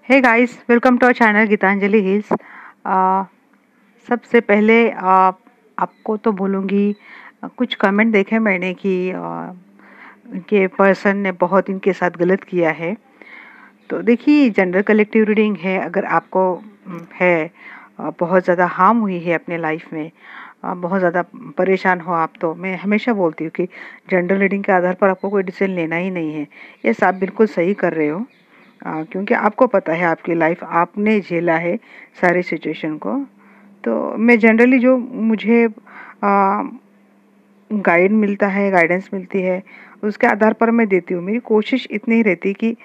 Hey guys, welcome to our channel Geetanjali Hills. सबसे पहले आपको तो बोलूँगी, कुछ कमेंट देखे मैंने कि इनके पर्सन ने बहुत इनके साथ गलत किया है। तो देखिए, जनरल कलेक्टिव रीडिंग है। अगर आपको है बहुत ज़्यादा हार्म हुई है अपने लाइफ में, बहुत ज़्यादा परेशान हो आप, तो मैं हमेशा बोलती हूँ कि जनरल रीडिंग के आधार पर आपको कोई डिसीजन लेना ही नहीं है। ये आप बिल्कुल सही कर रहे हो, क्योंकि आपको पता है आपकी लाइफ, आपने झेला है सारी सिचुएशन को। तो मैं जनरली जो मुझे गाइड मिलता है, गाइडेंस मिलती है, उसके आधार पर मैं देती हूँ। मेरी कोशिश इतनी ही रहती कि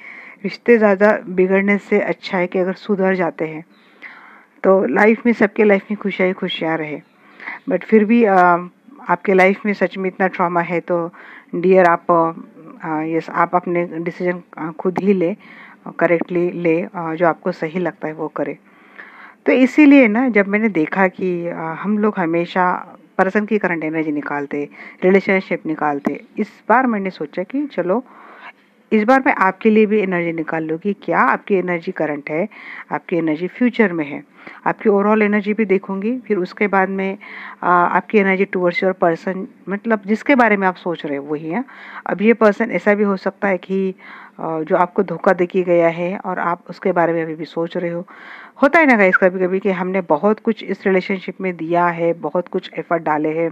रिश्ते ज़्यादा बिगड़ने से अच्छा है कि अगर सुधर जाते हैं तो लाइफ में, सबके लाइफ में खुशियाँ ही खुशियाँ रहे। बट फिर भी आपके लाइफ में सच में इतना ट्रॉमा है तो डियर, आप अपने डिसीजन खुद ही ले, करेक्टली ले, जो आपको सही लगता है वो करें। तो इसीलिए ना, जब मैंने देखा कि हम लोग हमेशा पर्सन की करंट एनर्जी निकालते, रिलेशनशिप निकालते, इस बार मैंने सोचा कि चलो इस बार मैं आपके लिए भी एनर्जी निकाल लूँ कि क्या आपकी एनर्जी करंट है, आपकी एनर्जी फ्यूचर में है। आपकी ओवरऑल एनर्जी भी देखूंगी, फिर उसके बाद में आपकी एनर्जी टुवर्ड्स योर पर्सन, मतलब जिसके बारे में आप सोच रहे हो वही है। अब ये पर्सन ऐसा भी हो सकता है कि जो आपको धोखा दे के गया है और आप उसके बारे में अभी भी सोच रहे हो। होता है ना गाइस, कभी कभी कि हमने बहुत कुछ इस रिलेशनशिप में दिया है, बहुत कुछ एफर्ट डाले हैं,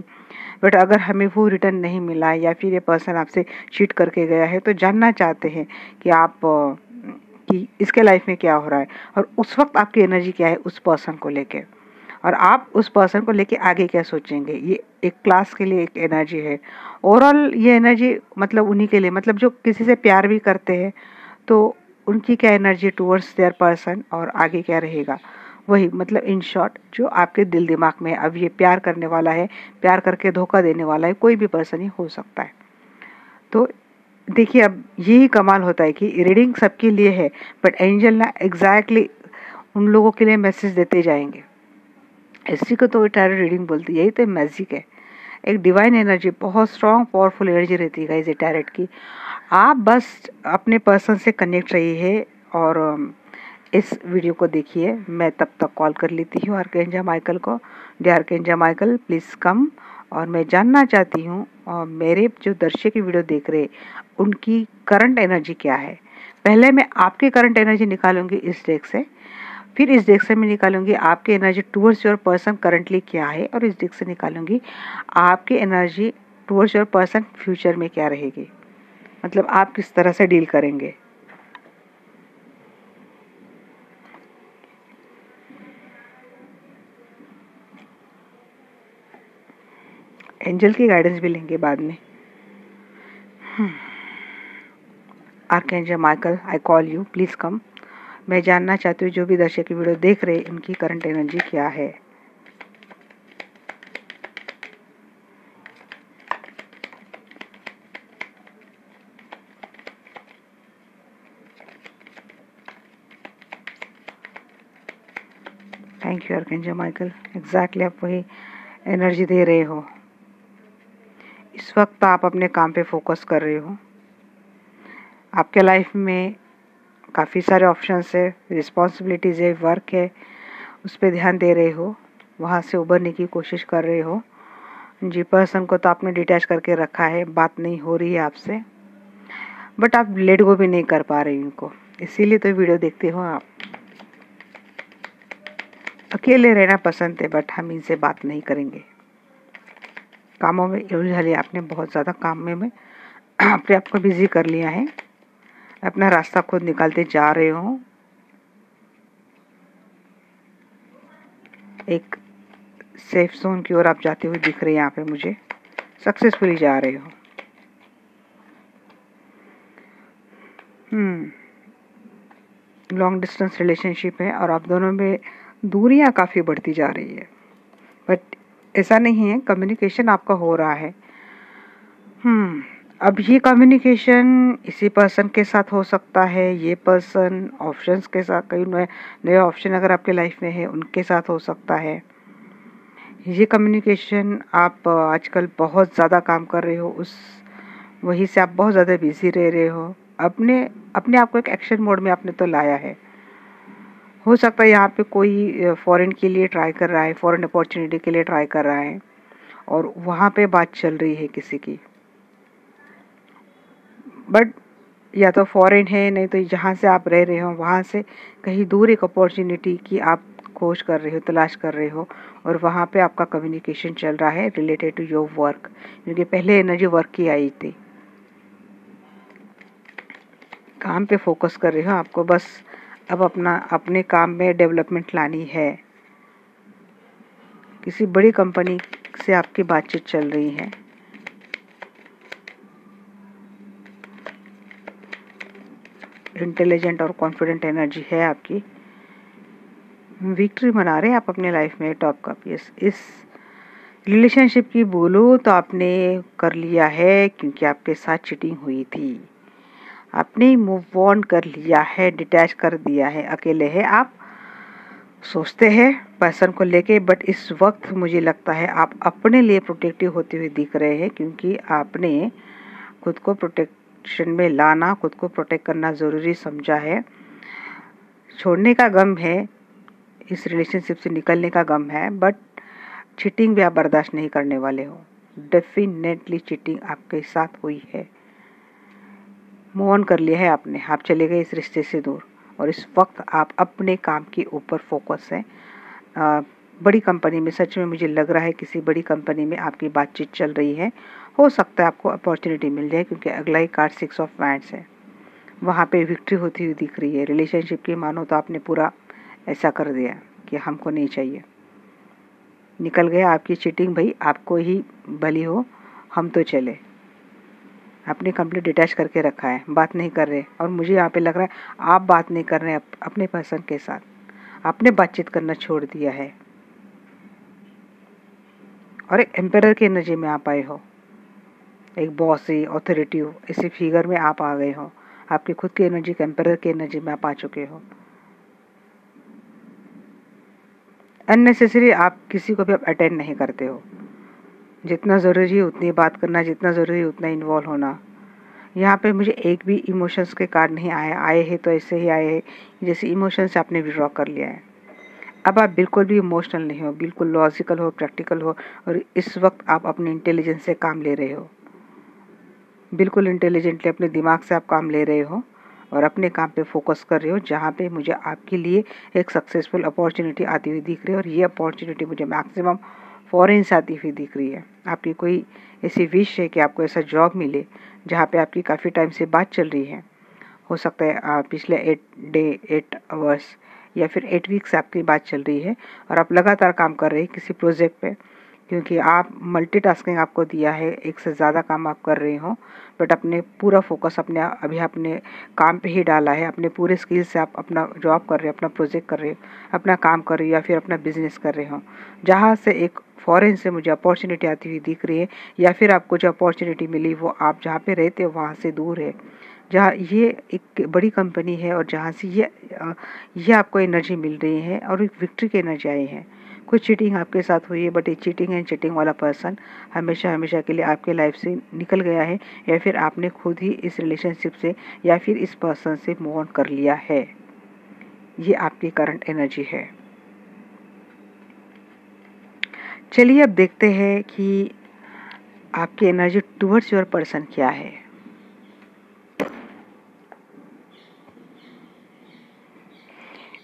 बट अगर हमें वो रिटर्न नहीं मिला या फिर ये पर्सन आपसे चीट करके गया है, तो जानना चाहते हैं कि आप कि इसके लाइफ में क्या हो रहा है और उस वक्त आपकी एनर्जी क्या है उस पर्सन को लेके, और आप उस पर्सन को लेके आगे क्या सोचेंगे। ये एक क्लास के लिए एक एनर्जी है। ओवरऑल ये एनर्जी मतलब उन्हीं के लिए, मतलब जो किसी से प्यार भी करते हैं तो उनकी क्या एनर्जी टुवर्ड्स देयर पर्सन और आगे क्या रहेगा, वही मतलब इन शॉर्ट जो आपके दिल दिमाग में अब ये प्यार करने वाला है, प्यार करके धोखा देने वाला है, कोई भी पर्सन ही हो सकता है। तो देखिए, अब यही कमाल होता है कि रीडिंग सबके लिए है, बट एंजल ना एग्जैक्टली उन लोगों के लिए मैसेज देते जाएंगे। इसी को तो टैरो रीडिंग बोलती है, यही तो मैजिक है। एक डिवाइन एनर्जी, बहुत स्ट्रॉन्ग पावरफुल एनर्जी रहती है गाइस टैरेट की। आप बस अपने पर्सन से कनेक्ट रहिए और इस वीडियो को देखिए। मैं तब तक कॉल कर लेती हूँ आर्कएंजल माइकल को। डी आर्कएंजल माइकल, प्लीज़ कम। और मैं जानना चाहती हूँ, और मेरे जो दर्शक की वीडियो देख रहे उनकी करंट एनर्जी क्या है। पहले मैं आपकी करंट एनर्जी निकालूंगी इस डेक से, फिर इस डेक से मैं निकालूंगी आपकी energy towards your person currently क्या है, और इस डेक से निकालूंगी आपकी energy towards your person future में क्या रहेगी, मतलब आप किस तरह से डील करेंगे। एंजल की गाइडेंस भी लेंगे बाद में। Archangel Michael, I call you, please कम। मैं जानना चाहती हूँ जो भी दर्शक की वीडियो देख रहे हैं उनकी करंट एनर्जी क्या है। Thank you archangel Michael, exactly आप वही एनर्जी दे रहे हो। इस वक्त आप अपने काम पे फोकस कर रहे हो। आपके लाइफ में काफ़ी सारे ऑप्शंस है, रिस्पॉन्सिबिलिटीज़ है, वर्क है, उस पर ध्यान दे रहे हो, वहाँ से उभरने की कोशिश कर रहे हो। जी, पर्सन को तो आपने डिटैच करके रखा है, बात नहीं हो रही है आपसे, बट आप लेट गो भी नहीं कर पा रहे उनको, इसीलिए तो वीडियो देखते हो आप। अकेले रहना पसंद है, बट हम इनसे बात नहीं करेंगे। कामों में उलझा लिया आपने, बहुत ज़्यादा काम में अपने आप को बिजी कर लिया है, अपना रास्ता खुद निकालते जा रहे हो। एक सेफ जोन की ओर आप जाते हुए दिख रहे हैं यहाँ पे मुझे, सक्सेसफुली जा रहे हो। लॉन्ग डिस्टेंस रिलेशनशिप है और आप दोनों में दूरियां काफ़ी बढ़ती जा रही है, बट ऐसा नहीं है, कम्युनिकेशन आपका हो रहा है। अब ये कम्युनिकेशन इसी पर्सन के साथ हो सकता है, ये पर्सन ऑप्शंस के साथ, कई नए नए ऑप्शन अगर आपके लाइफ में है उनके साथ हो सकता है। ये कम्युनिकेशन आप आजकल बहुत ज़्यादा काम कर रहे हो, उस वहीं से आप बहुत ज़्यादा बिजी रह रहे हो। अपने अपने आप को एक एक्शन मोड में आपने तो लाया है। हो सकता है यहाँ पे कोई फॉरेन के लिए ट्राई कर रहा है, फॉरेन अपॉर्चुनिटी के लिए ट्राई कर रहा है और वहाँ पे बात चल रही है किसी की, बट या तो फॉरेन है, नहीं तो जहाँ से आप रह रहे हो वहाँ से कहीं दूर एक अपॉर्चुनिटी की आप खोज कर रहे हो, तलाश कर रहे हो, और वहाँ पे आपका कम्युनिकेशन चल रहा है रिलेटेड टू योर वर्क, क्योंकि पहले एनर्जी वर्क की आई थी। काम पे फोकस कर रहे हो, आपको बस अब अपने काम में डेवलपमेंट लानी है। किसी बड़ी कंपनी से आपकी बातचीत चल रही है। इंटेलिजेंट और कॉन्फिडेंट एनर्जी है आपकी। विक्ट्री मना रहे हैं आप अपने लाइफ में। टॉप कप, इस रिलेशनशिप की बोलो तो आपने कर लिया है, क्योंकि आपके साथ चीटिंग हुई थी। आपने मूव ऑन कर लिया है, डिटैच कर दिया है, अकेले है आप। सोचते हैं पर्सन को लेके, बट इस वक्त मुझे लगता है आप अपने लिए प्रोटेक्टिव होते हुए दिख रहे हैं, क्योंकि आपने खुद को प्रोटेक्शन में लाना, खुद को प्रोटेक्ट करना ज़रूरी समझा है। छोड़ने का गम है, इस रिलेशनशिप से निकलने का गम है, बट चीटिंग भी आप बर्दाश्त नहीं करने वाले हो। डेफिनेटली चीटिंग आपके साथ हुई है। मूव ऑन कर लिया है आपने, आप चले गए इस रिश्ते से दूर, और इस वक्त आप अपने काम के ऊपर फोकस है। बड़ी कंपनी में, सच में मुझे लग रहा है किसी बड़ी कंपनी में आपकी बातचीत चल रही है। हो सकता है आपको अपॉर्चुनिटी मिल जाए, क्योंकि अगला ही कार्ड 6 ऑफ वांड्स है। वहाँ पे विक्ट्री होती हुई दिख रही है। रिलेशनशिप की मानो तो आपने पूरा ऐसा कर दिया कि हमको नहीं चाहिए, निकल गया आपकी चीटिंग, भाई आपको ही भली हो, हम तो चले। आपने कंप्लीट डिटैच करके रखा है, बात नहीं कर रहे। और मुझे यहाँ पे लग रहा है आप बात नहीं कर रहे हैं अपने पर्सन के साथ, आपने बातचीत करना छोड़ दिया है, और एक एम्पायर की एनर्जी में आप आए हो। एक बॉसी, ऑथोरिटी, इसी फिगर में आप आ गए हो। आपकी खुद की एनर्जी, एम्पायर की एनर्जी में आप आ चुके हो। अननेसेसरी आप किसी को भी आप अटेंड नहीं करते हो। जितना ज़रूरी है उतनी बात करना, जितना ज़रूरी है उतना इन्वॉल्व होना। यहाँ पे मुझे एक भी इमोशंस के कार्ड नहीं आए हैं तो ऐसे ही आए हैं जैसे इमोशंस से आपने विड्रॉ कर लिया है। अब आप बिल्कुल भी इमोशनल नहीं हो, बिल्कुल लॉजिकल हो, प्रैक्टिकल हो, और इस वक्त आप अपने इंटेलिजेंस से काम ले रहे हो। बिल्कुल इंटेलिजेंटली अपने दिमाग से आप काम ले रहे हो और अपने काम पे फोकस कर रहे हो, जहाँ पे मुझे आपके लिए एक सक्सेसफुल अपॉर्चुनिटी आती हुई दिख रही है। और ये अपॉर्चुनिटी मुझे मैक्सिमम फॉरेन से आती हुई दिख रही है। आपकी कोई ऐसी विश है कि आपको ऐसा जॉब मिले जहाँ पे आपकी काफ़ी टाइम से बात चल रही है। हो सकता है पिछले 8 आवर्स या फिर 8 वीक से आपकी बात चल रही है और आप लगातार काम कर रहे हैं किसी प्रोजेक्ट पे, क्योंकि आप मल्टीटास्किंग आपको दिया है, एक से ज़्यादा काम आप कर रहे हो, बट अपने पूरा फोकस अपने काम पे ही डाला है। अपने पूरे स्किल से आप अपना जॉब कर रहे हो, अपना प्रोजेक्ट कर रहे हो, अपना काम कर रहे हो, या फिर अपना बिजनेस कर रहे हो, जहाँ से एक फॉरेन से मुझे अपॉर्चुनिटी आती हुई दिख रही है। या फिर आपको जो अपॉर्चुनिटी मिली वो आप जहाँ पे रहते हो वहाँ से दूर है, जहाँ ये एक बड़ी कंपनी है और जहाँ से ये आपको एनर्जी मिल रही है और एक विक्ट्री की एनर्जी आई है। कुछ चीटिंग आपके साथ हुई है, बट ये चीटिंग एंड चीटिंग वाला पर्सन हमेशा हमेशा के लिए आपके लाइफ से निकल गया है, या फिर आपने खुद ही इस रिलेशनशिप से या फिर इस पर्सन से मूव ऑन कर लिया है। ये आपकी करंट एनर्जी है। चलिए अब देखते हैं कि आपकी एनर्जी टुवर्ड्स योर पर्सन क्या है।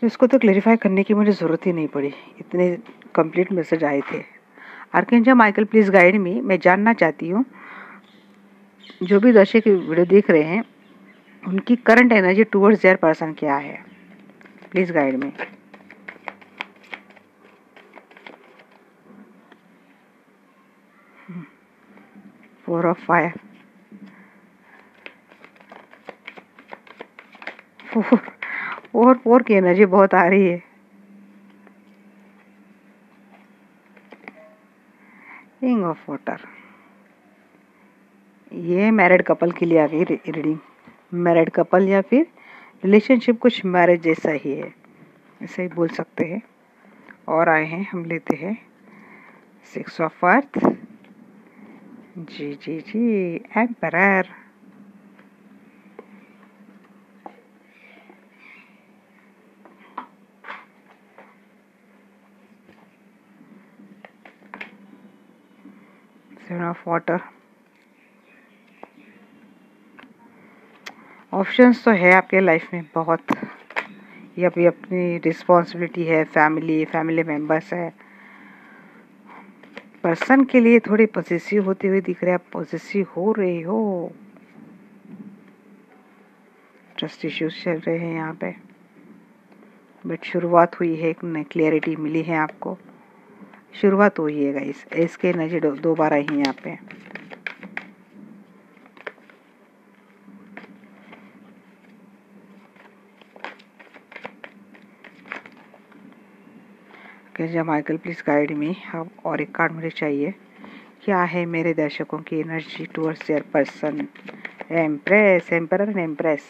इसको तो क्लेरिफाई करने की मुझे ज़रूरत ही नहीं पड़ी, इतने कंप्लीट मैसेज आए थे। Archangel Michael please guide me. मैं जानना चाहती हूँ जो भी दर्शक वीडियो देख रहे हैं उनकी current energy towards their person क्या है। Please guide me. 4 of fire, 4 की एनर्जी बहुत आ रही है। किंग ऑफ वाटर, ये मैरिड कपल के लिए आ गई रीडिंग। मैरिड कपल या फिर रिलेशनशिप कुछ मैरिज जैसा ही है, ऐसे ही बोल सकते हैं। और आए हैं, हम लेते हैं 6 ऑफ अर्थ। जी जी जी, emperor. Seven of water. Options तो है आपके लाइफ में बहुत, ये अभी अपनी रिस्पॉन्सिबिलिटी है, फैमिली मेंबर्स है। पर्सन के लिए थोड़ी पॉसेसिव होते हुए दिख रहे हैं, आप पॉसेसिव हो रहे हो, ट्रस्ट इश्यूज चल रहे हैं यहाँ पे, बट शुरुआत हुई है, एक नई क्लियरिटी मिली है आपको, शुरुआत हुई है गाइस। इसके एनर्जी दोबारा ही यहाँ पे जब माइकल प्लीज गाइड मी। अब और एक कार्ड मुझे चाहिए, क्या है मेरे दर्शकों की energy towards their person. Empress, emperor and empress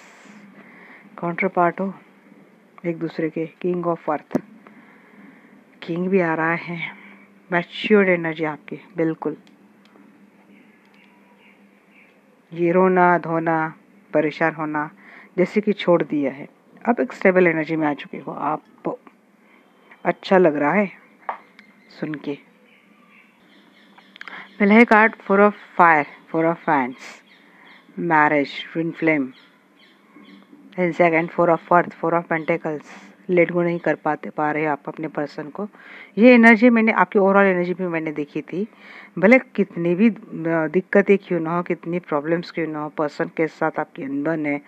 counter part हो एक दूसरे के। किंग ऑफ अर्थ, किंग भी आ रहा है, मैच्योर्ड एनर्जी आपकी बिल्कुल। ये रोना धोना परेशान होना जैसे कि छोड़ दिया है, अब एक स्टेबल एनर्जी में आ चुके हो आप। अच्छा लग रहा है सुन के। पहला है card four of fire, four of fans, marriage, twin flame. And second four of earth, four of pentacles, let go नहीं कर पा रहे आप अपने पर्सन को। ये एनर्जी मैंने आपकी ओवरऑल एनर्जी भी मैंने देखी थी, भले कितनी भी दिक्कतें क्यों ना हो, कितनी प्रॉब्लम्स क्यों ना हो, पर्सन के साथ आपकी अनबन है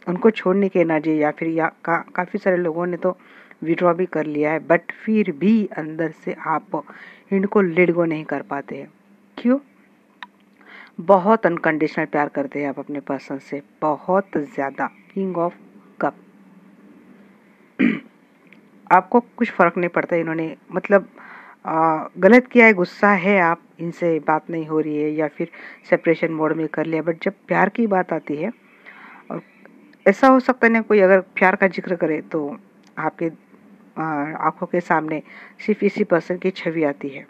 उनको छोड़ने की एनर्जी, या फिर काफ़ी सारे लोगों ने तो विड्रॉ भी कर लिया है, बट फिर भी अंदर से आप इनको लेट गो नहीं कर पाते हैं। क्यों? बहुत अनकंडीशनल प्यार करते हैं आप अपने पर्सन से, बहुत ज़्यादा। किंग ऑफ कप, आपको कुछ फ़र्क नहीं पड़ता इन्होंने मतलब गलत किया है, गुस्सा है, आप इनसे बात नहीं हो रही है या फिर सेपरेशन मोड में कर लिया, बट जब प्यार की बात आती है, और ऐसा हो सकता है ना कोई अगर प्यार का जिक्र करे तो आपके आंखों के सामने सिर्फ इसी पर्सन की छवि आती है।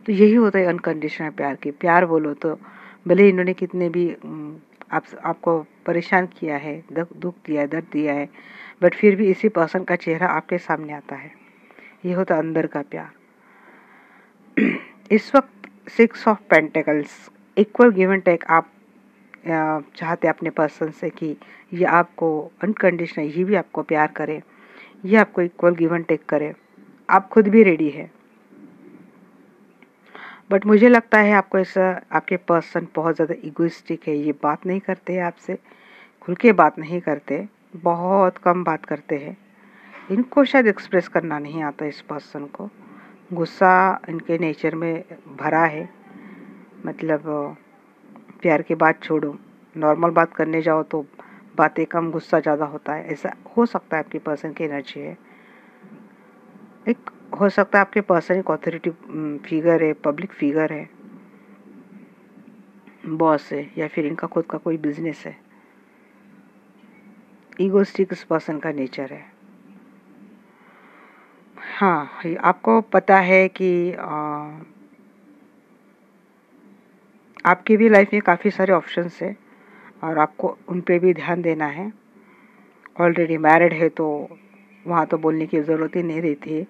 तो यही होता है अनकंडीशनल प्यार की। प्यार बोलो तो भले इन्होंने कितने भी आपको परेशान किया है, दुख दिया है, दर्द दिया है, बट फिर भी इसी पर्सन का चेहरा आपके सामने आता है। ये होता अंदर का प्यार। इस वक्त six of pentacles, equal give and take आप चाहते अपने पर्सन से कि ये आपको अनकंडीशनल, ये भी आपको प्यार करे, ये आपको इक्वल गिव एंड टेक करे, आप खुद भी रेडी है। बट मुझे लगता है आपको ऐसा, आपके पर्सन बहुत ज़्यादा इगोइस्टिक है, ये बात नहीं करते आपसे, खुल के बात नहीं करते, बहुत कम बात करते हैं। इनको शायद एक्सप्रेस करना नहीं आता इस पर्सन को, गुस्सा इनके नेचर में भरा है। मतलब प्यार की बात छोड़ो, नॉर्मल बात करने जाओ तो बातें कम, गुस्सा ज़्यादा होता है, ऐसा हो सकता है आपके पर्सन की एनर्जी है। एक हो सकता है आपके पर्सन एक अथॉरिटी फिगर है, पब्लिक फिगर है, बॉस है, या फिर इनका खुद का कोई बिजनेस है। ईगोस्टिक इस पर्सन का नेचर है। हाँ, आपको पता है कि आपकी भी लाइफ में काफ़ी सारे ऑप्शंस है और आपको उन पे भी ध्यान देना है। ऑलरेडी मैरिड है तो वहाँ तो बोलने की ज़रूरत ही नहीं रहती।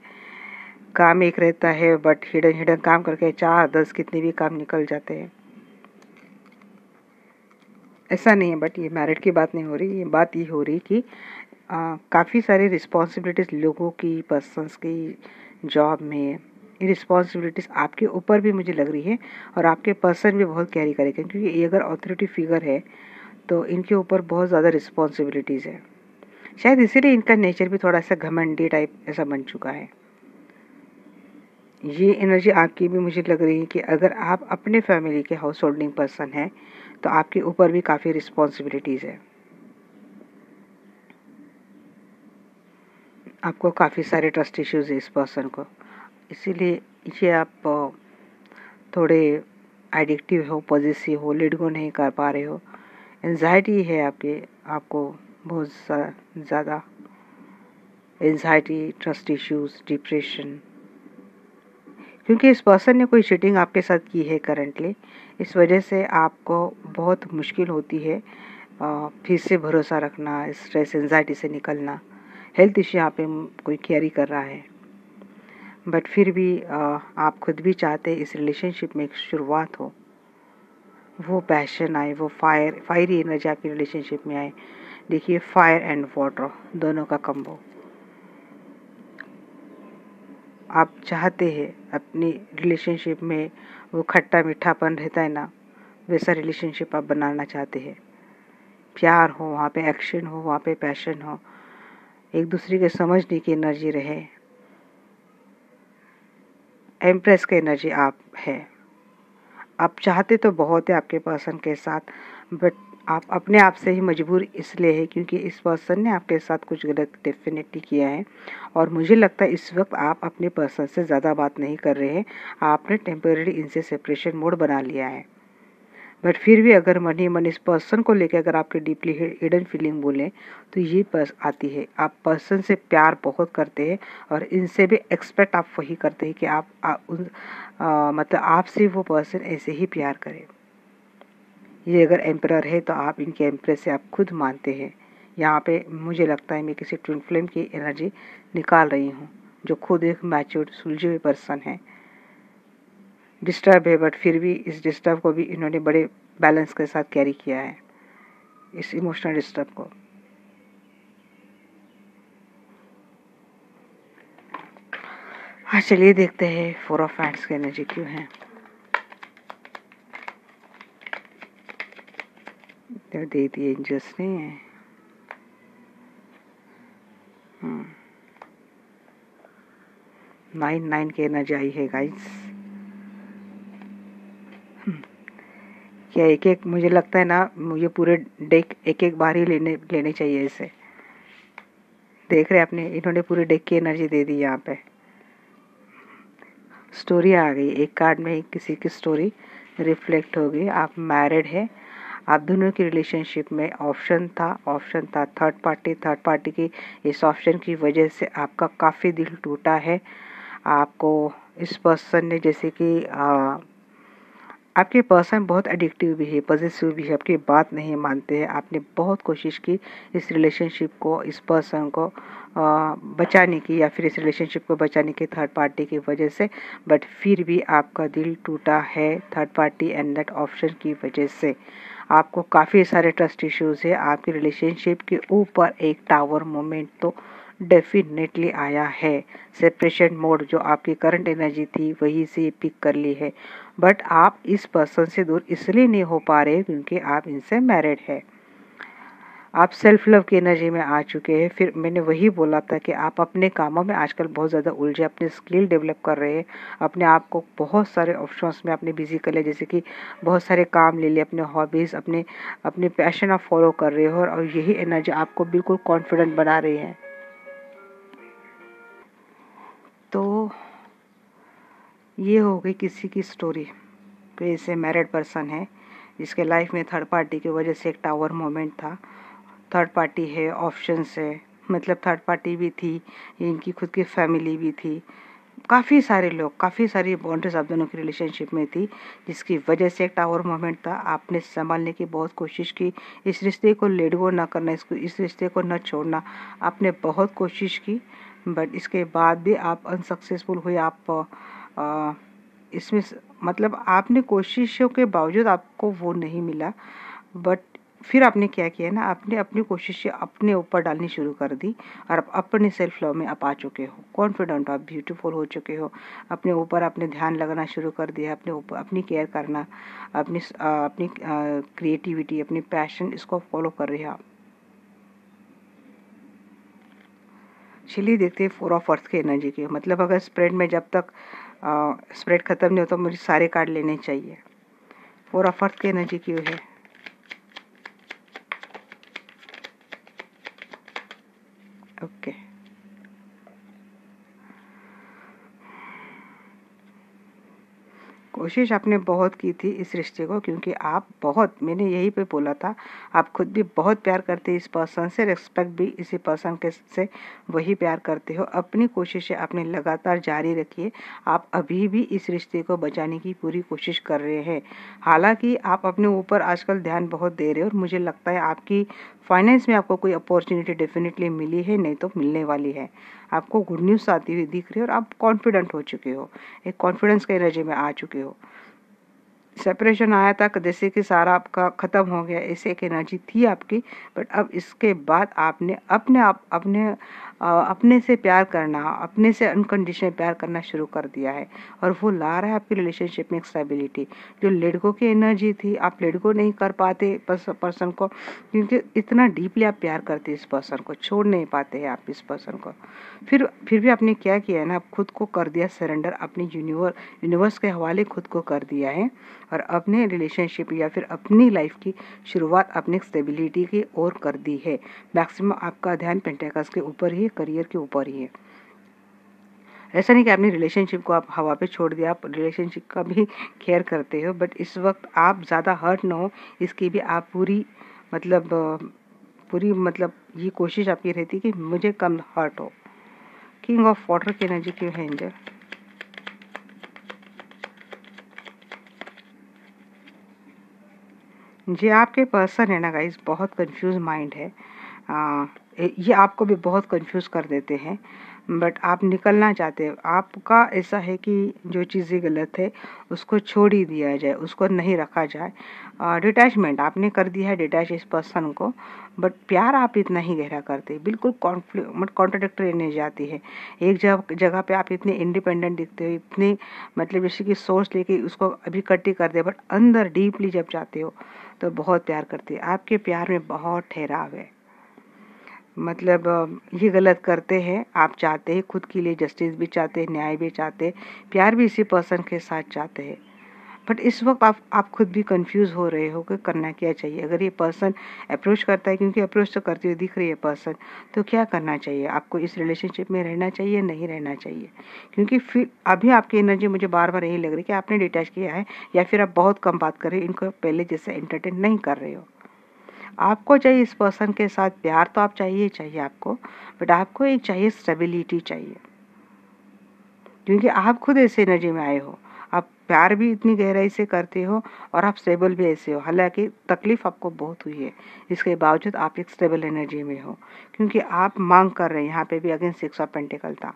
काम एक रहता है, बट हिडन काम करके 4-10 कितने भी काम निकल जाते हैं, ऐसा नहीं है। बट ये मैरिड की बात नहीं हो रही, ये बात ये हो रही कि काफ़ी सारी रिस्पॉन्सिबिलिटीज़ लोगों की, पर्सन्स की, जॉब में रिस्पॉन्सिबिलिटीज़ आपके ऊपर भी मुझे लग रही है, और आपके पर्सन भी बहुत कैरी करेगा, क्योंकि ये अगर अथॉरिटी फिगर है तो इनके ऊपर बहुत ज़्यादा रिस्पॉन्सिबिलिटीज़ है। शायद इसीलिए इनका नेचर भी थोड़ा सा घमंडी टाइप ऐसा बन चुका है। ये एनर्जी आपकी भी मुझे लग रही है कि अगर आप अपने फैमिली के हाउस होल्डिंग पर्सन हैं तो आपके ऊपर भी काफ़ी रिस्पॉन्सिबिलिटीज़ है। आपको काफ़ी सारे ट्रस्ट इश्यूज है इस पर्सन को, इसीलिए ये आप थोड़े एडिक्टिव हो, पॉजिटिव हो, लेट गो नहीं कर पा रहे हो, एंजाइटी है आपको बहुत ज़्यादा एंजाइटी, ट्रस्ट इश्यूज, डिप्रेशन, क्योंकि इस पर्सन ने कोई चीटिंग आपके साथ की है करंटली, इस वजह से आपको बहुत मुश्किल होती है फिर से भरोसा रखना, स्ट्रेस एंजाइटी से निकलना। हेल्थ इश्यू यहाँ पे कोई कैरी कर रहा है, बट फिर भी आप खुद भी चाहते हैं इस रिलेशनशिप में एक शुरुआत हो, वो पैशन आए, वो फायरी एनर्जी आपकी रिलेशनशिप में आए। देखिए फायर एंड वाटर दोनों का कम्बो। आप चाहते हैं अपनी रिलेशनशिप में वो खट्टा मीठापन रहता है ना, वैसा रिलेशनशिप आप बनाना चाहते हैं। प्यार हो, वहाँ पे एक्शन हो, वहाँ पे पैशन हो, एक दूसरे के समझने की एनर्जी रहे। एम्प्रेस का एनर्जी आप है। आप चाहते तो बहुत है आपके पर्सन के साथ, बट आप अपने आप से ही मजबूर इसलिए है क्योंकि इस पर्सन ने आपके साथ कुछ गलत डेफिनेटली किया है। और मुझे लगता है इस वक्त आप अपने पर्सन से ज़्यादा बात नहीं कर रहे हैं, आपने टेम्परेरी इनसे सेपरेशन मोड बना लिया है। बट फिर भी अगर मन ही मन इस पर्सन को लेकर अगर आपके डीपली हिडन फीलिंग बोलें तो ये आती है। आप पर्सन से प्यार बहुत करते हैं और इनसे भी एक्सपेक्ट आप वही करते हैं कि मतलब आपसे वो पर्सन ऐसे ही प्यार करे। ये अगर एम्परर है तो आप इनके एम्प्रेस से आप खुद मानते हैं। यहाँ पे मुझे लगता है मैं किसी ट्विन फ्लेम की एनर्जी निकाल रही हूँ जो खुद एक मैच्योर्ड सुलझे हुए पर्सन है। डिस्टर्ब है बट फिर भी इस डिस्टर्ब को भी इन्होंने बड़े बैलेंस के साथ कैरी किया है, इस इमोशनल डिस्टर्ब को। हाँ चलिए देखते हैं 4 ऑफ हैंड्स की एनर्जी क्यों है। तो दे दिए एंजल्स ने। 9 की एनर्जी आई है गाइस। क्या एक मुझे लगता है ना, मुझे पूरे डेक एक बार ही लेने चाहिए इसे। देख रहे आपने, इन्होंने पूरे डेक की एनर्जी दे दी। यहाँ पे स्टोरी आ गई, एक कार्ड में ही किसी की स्टोरी रिफ्लेक्ट हो गई। आप मैरिड है, आप दोनों की रिलेशनशिप में ऑप्शन था थर्ड पार्टी की। इस ऑप्शन की वजह से आपका काफ़ी दिल टूटा है। आपको इस पर्सन ने जैसे कि आपके पर्सन बहुत एडिक्टिव भी है, पॉजिटिव भी है, आपकी बात नहीं मानते हैं। आपने बहुत कोशिश की इस रिलेशनशिप को, इस पर्सन को बचाने की, या फिर इस रिलेशनशिप को बचाने की थर्ड पार्टी की वजह से, बट फिर भी आपका दिल टूटा है third party and that option की वजह से। आपको काफ़ी सारे ट्रस्ट इश्यूज है। आपकी रिलेशनशिप के ऊपर एक टावर मोमेंट तो डेफिनेटली आया है। सेपरेशन मोड जो आपकी करंट एनर्जी थी वही से पिक कर ली है। बट आप इस पर्सन से दूर इसलिए नहीं हो पा रहे क्योंकि आप इनसे मैरिड है। आप सेल्फ लव की एनर्जी में आ चुके हैं। फिर मैंने वही बोला था कि आप अपने कामों में आजकल बहुत ज़्यादा उलझे, अपने स्किल डेवलप कर रहे हैं, अपने आप को बहुत सारे ऑप्शंस में आपने बिजी कर लिया, जैसे कि बहुत सारे काम ले लिए, अपने हॉबीज़, अपने पैशन आप फॉलो कर रहे हो, और यही एनर्जी आपको बिल्कुल कॉन्फिडेंट बना रही है। तो ये हो गई किसी की स्टोरी। तो ऐसे मैरिड पर्सन है जिसके लाइफ में थर्ड पार्टी की वजह से एक टावर मोमेंट था। थर्ड पार्टी है, ऑप्शंस है, मतलब थर्ड पार्टी भी थी, इनकी खुद की फैमिली भी थी, काफ़ी सारे लोग, काफ़ी सारी बाउंड्रीज आप दोनों की रिलेशनशिप में थी, जिसकी वजह से एक टावर मोमेंट था। आपने संभालने की बहुत कोशिश की, इस रिश्ते को लेट गो ना करना, इस रिश्ते को न छोड़ना, आपने बहुत कोशिश की, बट इसके बाद भी आप अनसक्सेसफुल हुए। आप इसमें मतलब आपने कोशिशों के बावजूद आपको वो नहीं मिला, बट फिर आपने क्या किया ना, आपने अपनी कोशिशें अपने ऊपर डालनी शुरू कर दी और आप अपने सेल्फ लव में आप आ चुके हो, कॉन्फिडेंट, आप ब्यूटीफुल हो चुके हो। अपने ऊपर आपने ध्यान लगाना शुरू कर दिया, अपने ऊपर अपनी केयर करना, अपनी क्रिएटिविटी, अपनी पैशन, इसको फॉलो कर रहे हैं आप। चलिए देखते हैं 4 ऑफ अर्थ की एनर्जी की। मतलब अगर स्प्रेड में जब तक स्प्रेड खत्म नहीं होता, मुझे सारे कार्ड लेने चाहिए। 4 ऑफ अर्थ की एनर्जी क्यों है? ओके, कोशिश आपने बहुत की थी इस रिश्ते को, क्योंकि आप बहुत, मैंने यही पे बोला था, आप खुद भी बहुत प्यार करते इस पर्सन से, रिस्पेक्ट भी इसी पर्सन के से वही प्यार करते हो। अपनी कोशिशें आपने लगातार जारी रखिए। आप अभी भी इस रिश्ते को बचाने की पूरी कोशिश कर रहे हैं। हालांकि आप अपने ऊपर आजकल ध्यान बहुत दे रहे हो और मुझे लगता है आपकी फाइनेंस में आपको कोई अपॉर्चुनिटी डेफिनेटली मिली है, नहीं तो मिलने वाली है। आपको गुड न्यूज़ आती हुई दिख रही है और आप कॉन्फिडेंट हो चुके हो, एक कॉन्फिडेंस के एनर्जी में आ चुके हो। सेपरेशन आया था जैसे कि सारा आपका ख़त्म हो गया, ऐसे एक एनर्जी थी आपकी। बट अब इसके बाद आपने अपने से प्यार करना, अपने से अनकंडीशनल प्यार करना शुरू कर दिया है और वो ला रहा है आपकी रिलेशनशिप में एक स्टेबिलिटी। जो लेट गो की एनर्जी थी, आप लेट गो नहीं कर पाते पर्सन को, क्योंकि इतना डीपली आप प्यार करते इस पर्सन को, छोड़ नहीं पाते हैं आप इस पर्सन को। फिर भी आपने क्या किया है ना, आप खुद को कर दिया सरेंडर, अपनी यूनिवर्स के हवाले खुद को कर दिया है और अपने रिलेशनशिप या फिर अपनी लाइफ की शुरुआत अपनी स्टेबिलिटी की ओर कर दी है। मैक्सिमम आपका ध्यान पेंटेकल्स के ऊपर ही, करियर के ऊपर ही है। ऐसा नहीं कि आपने रिलेशनशिप को आप हवा पे छोड़ दिया, आप रिलेशनशिप का भी केयर करते हो, बट इस वक्त आप ज़्यादा हर्ट ना हो इसकी भी आप पूरी ये कोशिश आपकी रहती कि मुझे कम हर्ट हो। किंग ऑफ वाटर की एनर्जी क्यों है एंजल? जी, आपके पर्सन है ना गाइस, बहुत कंफ्यूज माइंड है। ये आपको भी बहुत कंफ्यूज कर देते हैं, बट आप निकलना चाहते हो। आपका ऐसा है कि जो चीज़ें गलत है उसको छोड़ ही दिया जाए, उसको नहीं रखा जाए। डिटैचमेंट आपने कर दिया है, डिटैच इस पर्सन को, बट प्यार आप इतना ही गहरा करते, बिल्कुल कॉन्ट्राडिक्टरी एनर्जी आती है। एक जगह पे आप इतने इंडिपेंडेंट दिखते हो, इतने जैसे कि सोच लेके उसको अभी कट्टी कर दे, बट अंदर डीपली जब जाते हो तो बहुत प्यार करते हैं। आपके प्यार में बहुत ठहराव है, ये गलत करते हैं। आप चाहते हैं खुद के लिए जस्टिस भी चाहते हैं, न्याय भी चाहते हैं, प्यार भी इसी पर्सन के साथ चाहते हैं। बट इस वक्त आप खुद भी कंफ्यूज हो रहे हो कि करना क्या चाहिए। अगर ये पर्सन अप्रोच करता है, क्योंकि अप्रोच तो करते हुए दिख रही है पर्सन, तो क्या करना चाहिए आपको? इस रिलेशनशिप में रहना चाहिए, नहीं रहना चाहिए? क्योंकि फिर अभी आपकी एनर्जी मुझे बार बार यही लग रही है कि आपने डिटैच किया है या फिर आप बहुत कम बात कर रहे हो, इनको पहले जैसे एंटरटेन नहीं कर रहे हो। आपको चाहिए इस पर्सन के साथ प्यार, तो आप चाहिए आपको, बट आपको एक चाहिए स्टेबिलिटी चाहिए, क्योंकि आप खुद ऐसे एनर्जी में आए हो। आप प्यार भी इतनी गहराई से करते हो और आप स्टेबल भी ऐसे हो। हालांकि तकलीफ आपको बहुत हुई है, इसके बावजूद आप एक स्टेबल एनर्जी में हो, क्योंकि आप मांग कर रहे हैं। यहाँ पे भी अगेन 6 ऑफ पेंटिकल था,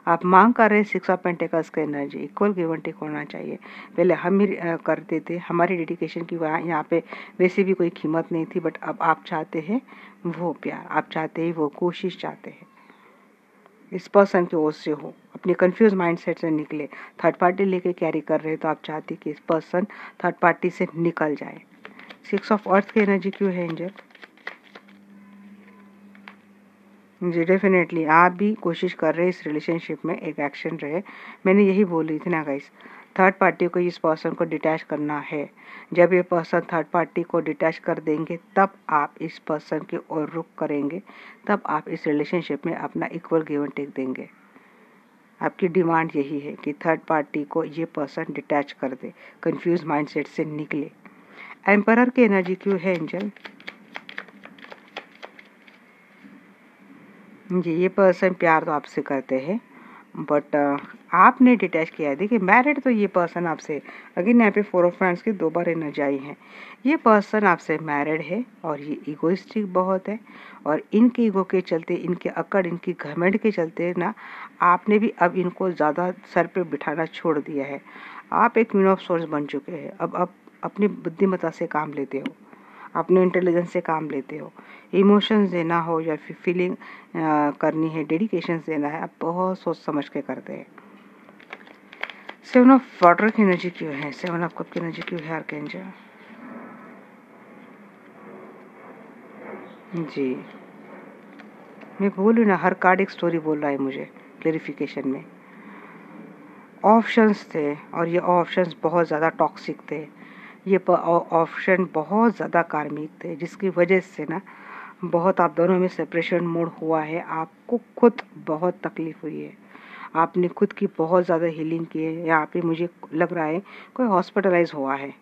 आप मांग कर रहे हैं 6 ऑफ पेंटिकल्स का energy. Equal give and take होना चाहिए। पहले हम ही करते थे, हमारी डेडिकेशन की यहाँ पे वैसे भी कोई कीमत नहीं थी, बट अब आप चाहते हैं वो प्यार, आप चाहते हैं वो कोशिश, चाहते हैं इस पर्सन की ओर से हो, अपने कंफ्यूज माइंडसेट से निकले। थर्ड पार्टी लेके कैरी कर रहे हैं तो आप चाहते कि इस पर्सन थर्ड पार्टी से निकल जाए। 6 ऑफ अर्थ की एनर्जी क्यों है एंजल? जी, डेफिनेटली आप भी कोशिश कर रहे हैं इस रिलेशनशिप में एक एक्शन रहे। मैंने यही बोली थी ना गाइस, थर्ड पार्टी को इस पर्सन को डिटैच करना है। जब ये पर्सन थर्ड पार्टी को डिटैच कर देंगे, तब आप इस पर्सन की ओर रुख करेंगे, तब आप इस रिलेशनशिप में अपना इक्वल गिव एंड टेक देंगे। आपकी डिमांड यही है कि थर्ड पार्टी को ये पर्सन डिटैच कर दे, कंफ्यूज माइंडसेट से निकले। एम्परर की एनर्जी क्यों है एंजल? जी, ये पर्सन प्यार तो आपसे करते हैं, बट आपने डिटैच किया है। देखिए, मैरिड तो ये पर्सन आपसे, अगेन यहाँ पे 4 ऑफ फ्रेंड्स की 2 बार एनर्जी आई है। ये पर्सन आपसे मैरिड है और ये इगोइस्टिक बहुत है, और इनके ईगो के चलते, इनके अकड़, इनकी घमंड के चलते ना, आपने भी अब इनको ज़्यादा सर पे बिठाना छोड़ दिया है। आप एक क्वीन ऑफ सोर्स बन चुके हैं। अब अपनी बुद्धिमत्ता से काम लेते हो, अपने इंटेलिजेंस से काम लेते हो। इमोशंस देना हो या फिर फीलिंग करनी है, डेडिकेशन देना है, आप बहुत सोच समझ के करते हैं। 7 ऑफ वाटर की एनर्जी क्यों है? 7 ऑफ कप की एनर्जी क्यों है आर्कएंजल? जी, मैं बोलूँ ना, हर कार्ड एक स्टोरी बोल रहा है मुझे क्लेरिफिकेशन में। ऑप्शंस थे और ये ऑप्शंस बहुत ज़्यादा टॉक्सिक थे, ये ऑप्शन बहुत ज़्यादा कार्मिक थे, जिसकी वजह से ना बहुत आप दोनों में सेपरेशन मोड हुआ है। आपको खुद बहुत तकलीफ हुई है, आपने खुद की बहुत ज़्यादा हीलिंग की है। यहाँ पे मुझे लग रहा है कोई हॉस्पिटलाइज हुआ है।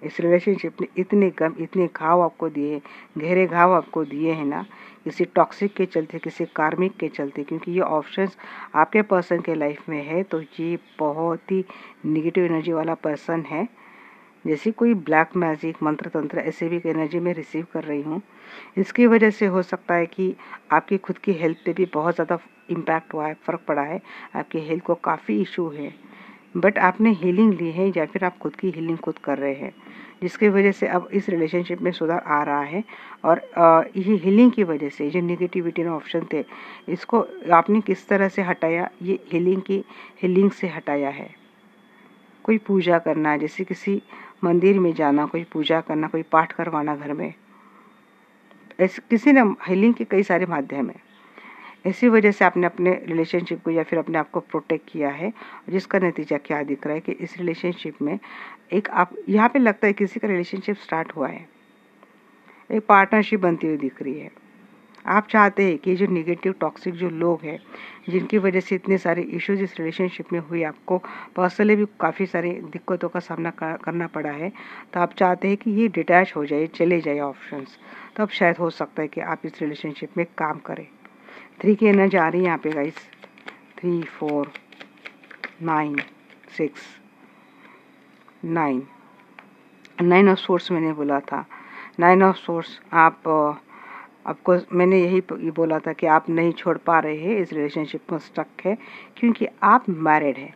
इस रिलेशनशिप ने इतने गम, इतने घाव आपको दिए, गहरे घाव आपको दिए हैं ना, किसी टॉक्सिक के चलते, किसी कार्मिक के चलते। क्योंकि ये ऑप्शंस आपके पर्सन के लाइफ में है, तो ये बहुत ही निगेटिव एनर्जी वाला पर्सन है। जैसे कोई ब्लैक मैजिक, मंत्र तंत्र ऐसे भी एनर्जी में रिसीव कर रही हूँ। इसकी वजह से हो सकता है कि आपकी खुद की हेल्थ पे भी बहुत ज़्यादा इम्पैक्ट हुआ है, फ़र्क पड़ा है, आपकी हेल्थ को काफ़ी इशू है, बट आपने हीलिंग ली है या फिर आप खुद की हीलिंग खुद कर रहे हैं, जिसकी वजह से अब इस रिलेशनशिप में सुधार आ रहा है। और ये हीलिंग की वजह से जो निगेटिविटी ना ऑप्शन थे, इसको आपने किस तरह से हटाया, ये हीलिंग से हटाया है। कोई पूजा करना, जैसे किसी मंदिर में जाना, कोई पूजा करना, कोई पाठ करवाना घर में, ऐसे किसी ने हीलिंग के कई सारे माध्यम हैं। इसी वजह से आपने अपने रिलेशनशिप को या फिर अपने आप को प्रोटेक्ट किया है, जिसका नतीजा क्या दिख रहा है कि इस रिलेशनशिप में एक आप यहाँ पे लगता है किसी का रिलेशनशिप स्टार्ट हुआ है, एक पार्टनरशिप बनती हुई दिख रही है। आप चाहते हैं कि जो निगेटिव टॉक्सिक जो लोग हैं, जिनकी वजह से इतने सारे इश्यूज इस रिलेशनशिप में हुई, आपको पर्सनली भी काफ़ी सारी दिक्कतों का सामना करना पड़ा है, तो आप चाहते हैं कि ये डिटैच हो जाए, चले जाए ऑप्शंस। तो अब शायद हो सकता है कि आप इस रिलेशनशिप में काम करें। 3 की एनर्जी आ रही है यहाँ पे गाइस, 3 4 9 6 9 9 ऑफ सोर्स मैंने बोला था। 9 ऑफ सोर्स आपको मैंने यही बोला था कि आप नहीं छोड़ पा रहे हैं, इस रिलेशनशिप में स्टक है क्योंकि आप मैरिड हैं।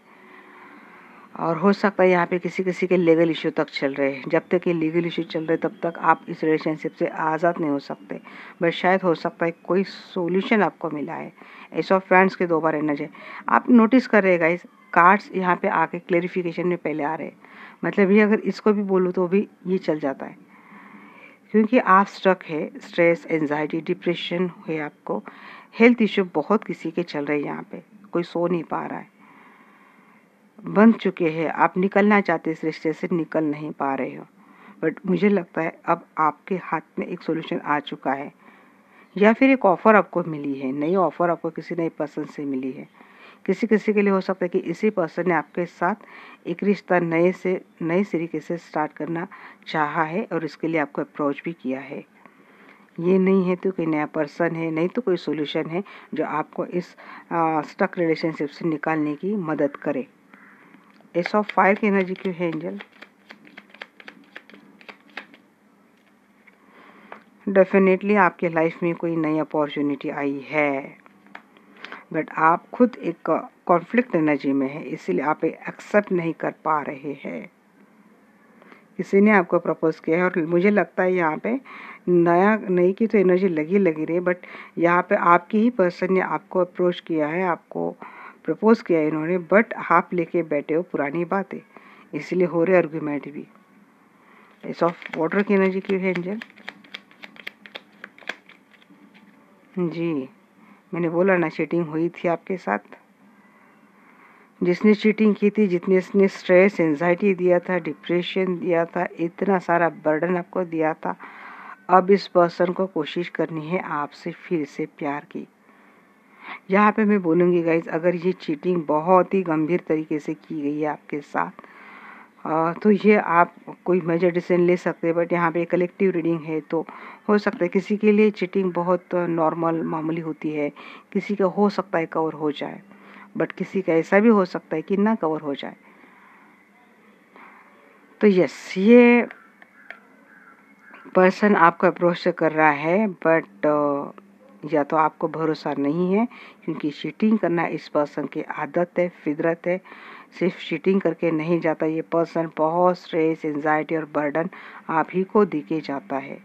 और हो सकता है यहाँ पे किसी के लीगल इशू तक चल रहे हैं। जब तक ये लीगल इशू चल रहे तब तक आप इस रिलेशनशिप से आज़ाद नहीं हो सकते, बट शायद हो सकता है कोई सोल्यूशन आपको मिला है। एस ऑफ फैंड्स के 2 बार एनर्जी आप नोटिस कर रहे गाइस, कार्ड्स यहाँ पे आके क्लेरिफिकेशन में पहले आ रहे हैं। मतलब ये अगर इसको भी बोलूँ तो भी ये चल जाता है, क्योंकि आप स्ट्रक है, स्ट्रेस, एंजाइटी, डिप्रेशन है, आपको हेल्थ इश्यू बहुत किसी के चल रहे हैं। यहाँ पे कोई सो नहीं पा रहा है, बन चुके हैं, आप निकलना चाहते इस रिश्ते से, निकल नहीं पा रहे हो, बट मुझे लगता है अब आपके हाथ में एक सोल्यूशन आ चुका है, या फिर एक ऑफ़र आपको मिली है, नई ऑफ़र आपको किसी नए पर्सन से मिली है। किसी के लिए हो सकता है कि इसी पर्सन ने आपके साथ एक रिश्ता नए तरीके से स्टार्ट करना चाहा है और इसके लिए आपको अप्रोच भी किया है। ये नहीं है तो कोई नया पर्सन है, नहीं तो कोई सोल्यूशन है जो आपको इस स्टक रिलेशनशिप से निकालने की मदद करे। एस ऑफ फायर की एनर्जी क्यों है एंजल? डेफिनेटली आपके लाइफ में कोई नई अपॉर्चुनिटी आई है, बट आप खुद एक कॉन्फ्लिक्ट एनर्जी में है, इसीलिए आप एक्सेप्ट नहीं कर पा रहे हैं। किसी ने आपको प्रपोज किया है और मुझे लगता है यहाँ पे नई की तो एनर्जी लगी रही है, बट यहाँ पे आपकी ही पर्सन ने आपको अप्रोच किया है, आपको प्रपोज किया है इन्होंने, बट आप लेके बैठे हो पुरानी बातें, इसीलिए हो रहे आर्गुमेंट भी। एस ऑफ वाटर की एनर्जी क्यों है एंजल? जी, मैंने बोला ना, चीटिंग हुई थी आपके साथ। जिसने चीटिंग की थी, जिसने स्ट्रेस, एंजाइटी दिया था, डिप्रेशन दिया था, इतना सारा बर्डन आपको दिया था, अब इस पर्सन को कोशिश करनी है आपसे फिर से प्यार की। यहाँ पे मैं बोलूँगी गाइज, अगर ये चीटिंग बहुत ही गंभीर तरीके से की गई है आपके साथ, तो ये आप कोई मेजर डिसीजन ले सकते हैं, बट यहाँ पे कलेक्टिव रीडिंग है, तो हो सकता है किसी के लिए चीटिंग बहुत नॉर्मल मामूली होती है, किसी का हो सकता है कवर हो जाए, बट किसी का ऐसा भी हो सकता है कि ना कवर हो जाए। तो यस, ये पर्सन आपको अप्रोच से कर रहा है, बट या तो आपको भरोसा नहीं है, क्योंकि चीटिंग करना इस पर्सन की आदत है, फितरत है। सिर्फ चीटिंग करके नहीं जाता ये पर्सन, बहुत स्ट्रेस, एंजाइटी और बर्डन आप ही को देके जाता है,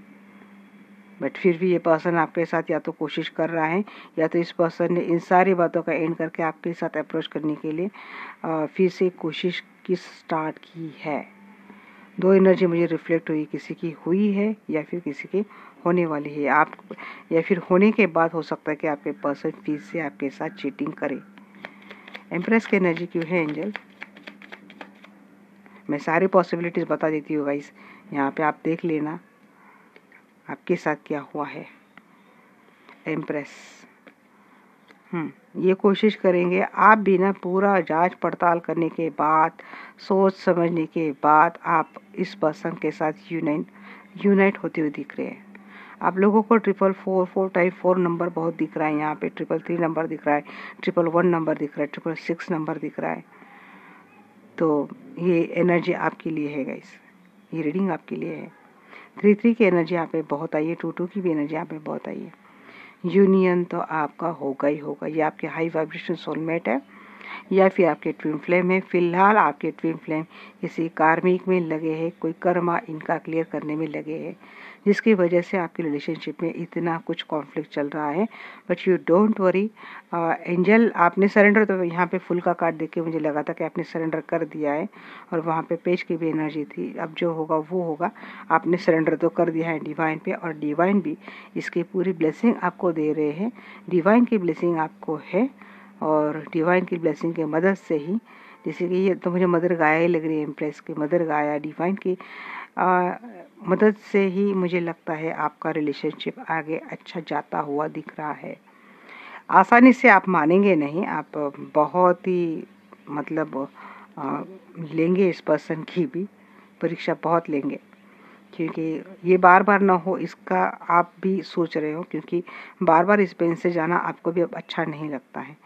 बट फिर भी ये पर्सन आपके साथ या तो कोशिश कर रहा है, या तो इस पर्सन ने इन सारी बातों का एंड करके आपके साथ अप्रोच करने के लिए फिर से कोशिश की स्टार्ट की है। 2 एनर्जी मुझे रिफ्लेक्ट हुई, किसी की हुई है या फिर किसी की होने वाली है, आप या फिर होने के बाद हो सकता है कि आपके पर्सन फिर से आपके साथ चीटिंग करे। एम्प्रेस की एनर्जी क्यों है एंजल? मैं सारी पॉसिबिलिटीज़ बता देती हूँ गाइस, यहाँ पे आप देख लेना आपके साथ क्या हुआ है। एम्प्रेस ये कोशिश करेंगे आप भी ना, पूरा जांच पड़ताल करने के बाद, सोच समझने के बाद आप इस पर्सन के साथ यूनाइट होते हुए दिख रहे हैं। आप लोगों को 444 नंबर बहुत दिख रहा है, यहाँ पे 333 नंबर दिख रहा है, 111 नंबर दिख रहा है, 666 नंबर दिख रहा है, तो ये एनर्जी आपके लिए है गाइस। ये रीडिंग आपके लिए है। 3-3 की एनर्जी यहाँ पे बहुत आई है, 2-2 की भी एनर्जी यहाँ पे बहुत आई है। यूनियन तो आपका होगा ही होगा। ये आपके हाई वाइब्रेशन सोलमेट है या फिर आपके ट्विन फ्लेम है। फिलहाल आपके ट्विन फ्लेम किसी कार्मिक में लगे हैं, कोई कर्मा इनका क्लियर करने में लगे हैं, जिसकी वजह से आपकी रिलेशनशिप में इतना कुछ कॉन्फ्लिक्ट चल रहा है। But you don't worry angel, आपने सरेंडर, तो यहाँ पे फुल का कार्ड देख के मुझे लगा था कि आपने सरेंडर कर दिया है, और वहाँ पे पेज की भी एनर्जी थी। अब जो होगा वो होगा, आपने सरेंडर तो कर दिया है डिवाइन पे, और डिवाइन भी इसकी पूरी ब्लेसिंग आपको दे रहे हैं। डिवाइन की ब्लेसिंग आपको है, और डिवाइन की ब्लेसिंग की मदद से ही, जैसे कि ये तो मुझे मदर गाया ही लग रही है, इम्प्रेस की मदर गाया, डिवाइन की मदद से ही मुझे लगता है आपका रिलेशनशिप आगे अच्छा जाता हुआ दिख रहा है। आसानी से आप मानेंगे नहीं, आप बहुत ही मतलब लेंगे इस पर्सन की भी परीक्षा, बहुत लेंगे, क्योंकि ये बार बार ना हो इसका आप भी सोच रहे हो, क्योंकि बार बार इस पेन से जाना आपको भी अब अच्छा नहीं लगता है।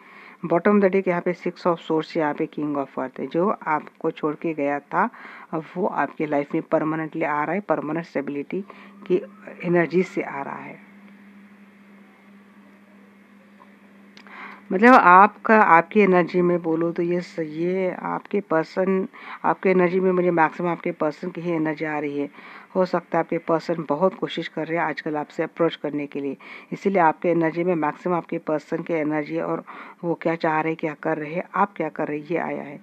बॉटम द डेक यहाँ पे 6 ऑफ सोर्स, यहाँ पे किंग ऑफ अर्थ है। जो आपको छोड़ के गया था अब वो आपके लाइफ में परमानेंटली आ रहा है, परमानेंट स्टेबिलिटी की एनर्जी से आ रहा है। मतलब आपकी एनर्जी में बोलो तो ये आपके पर्सन, आपके एनर्जी में मुझे मैक्सिमम आपके पर्सन की ही एनर्जी आ रही है। हो सकता है आपके पर्सन बहुत कोशिश कर रहे हैं आजकल आपसे अप्रोच करने के लिए, इसीलिए आपके एनर्जी में मैक्सिमम आपके पर्सन की एनर्जी, और वो क्या चाह रहे हैं, क्या कर रहे हैं, आप क्या कर रहे हैं, ये आया है।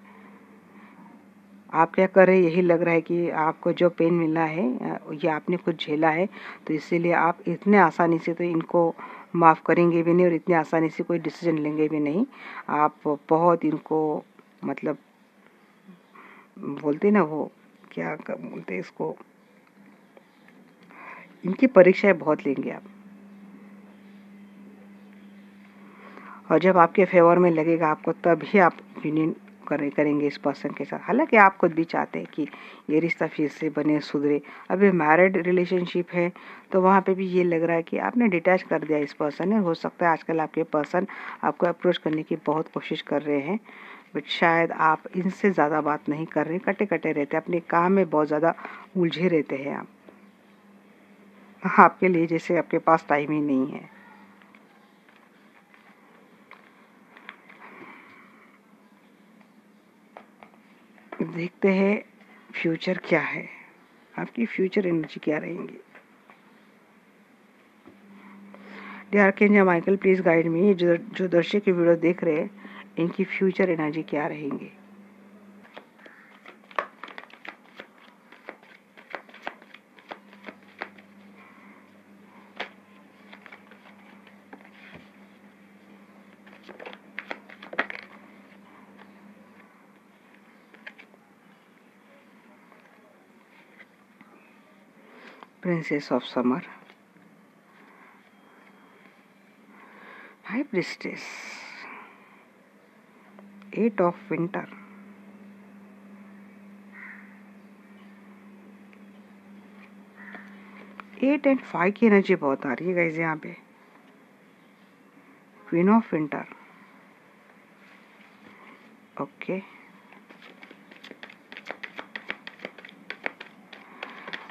आप क्या कर रहे हैं, यही लग रहा है कि आपको जो पेन मिला है ये आपने खुद झेला है, तो इसीलिए आप इतने आसानी से तो इनको माफ़ करेंगे भी नहीं, और इतनी आसानी से कोई डिसीजन लेंगे भी नहीं। आप बहुत इनको मतलब बोलते ना, वो क्या बोलते हैं इसको, इनकी परीक्षाएं बहुत लेंगे आप, और जब आपके फेवर में लगेगा आपको, तभी आप यूनियन करेंगे इस पर्सन के साथ। हालांकि आप खुद भी चाहते हैं कि ये रिश्ता फिर से बने, सुधरे। अभी मैरिड रिलेशनशिप है तो वहाँ पे भी ये लग रहा है कि आपने डिटैच कर दिया इस पर्सन ने। हो सकता है आजकल आपके पर्सन आपको अप्रोच करने की बहुत कोशिश कर रहे हैं, बट शायद आप इनसे ज़्यादा बात नहीं कर रहे, कटे कटे रहते, अपने काम में बहुत ज़्यादा उलझे रहते हैं आप। आपके लिए जैसे आपके पास टाइम ही नहीं है। देखते हैं फ्यूचर क्या है, आपकी फ्यूचर एनर्जी क्या रहेंगी। Dear archangel Michael, please guide me. जो दर्शक की वीडियो देख रहे हैं, इनकी फ्यूचर एनर्जी क्या रहेंगी। Princess of summer, high priestess, 8 of winter, 8 and 5 की एनर्जी बहुत आ रही है गाइस यहाँ पे। Queen of winter, okay.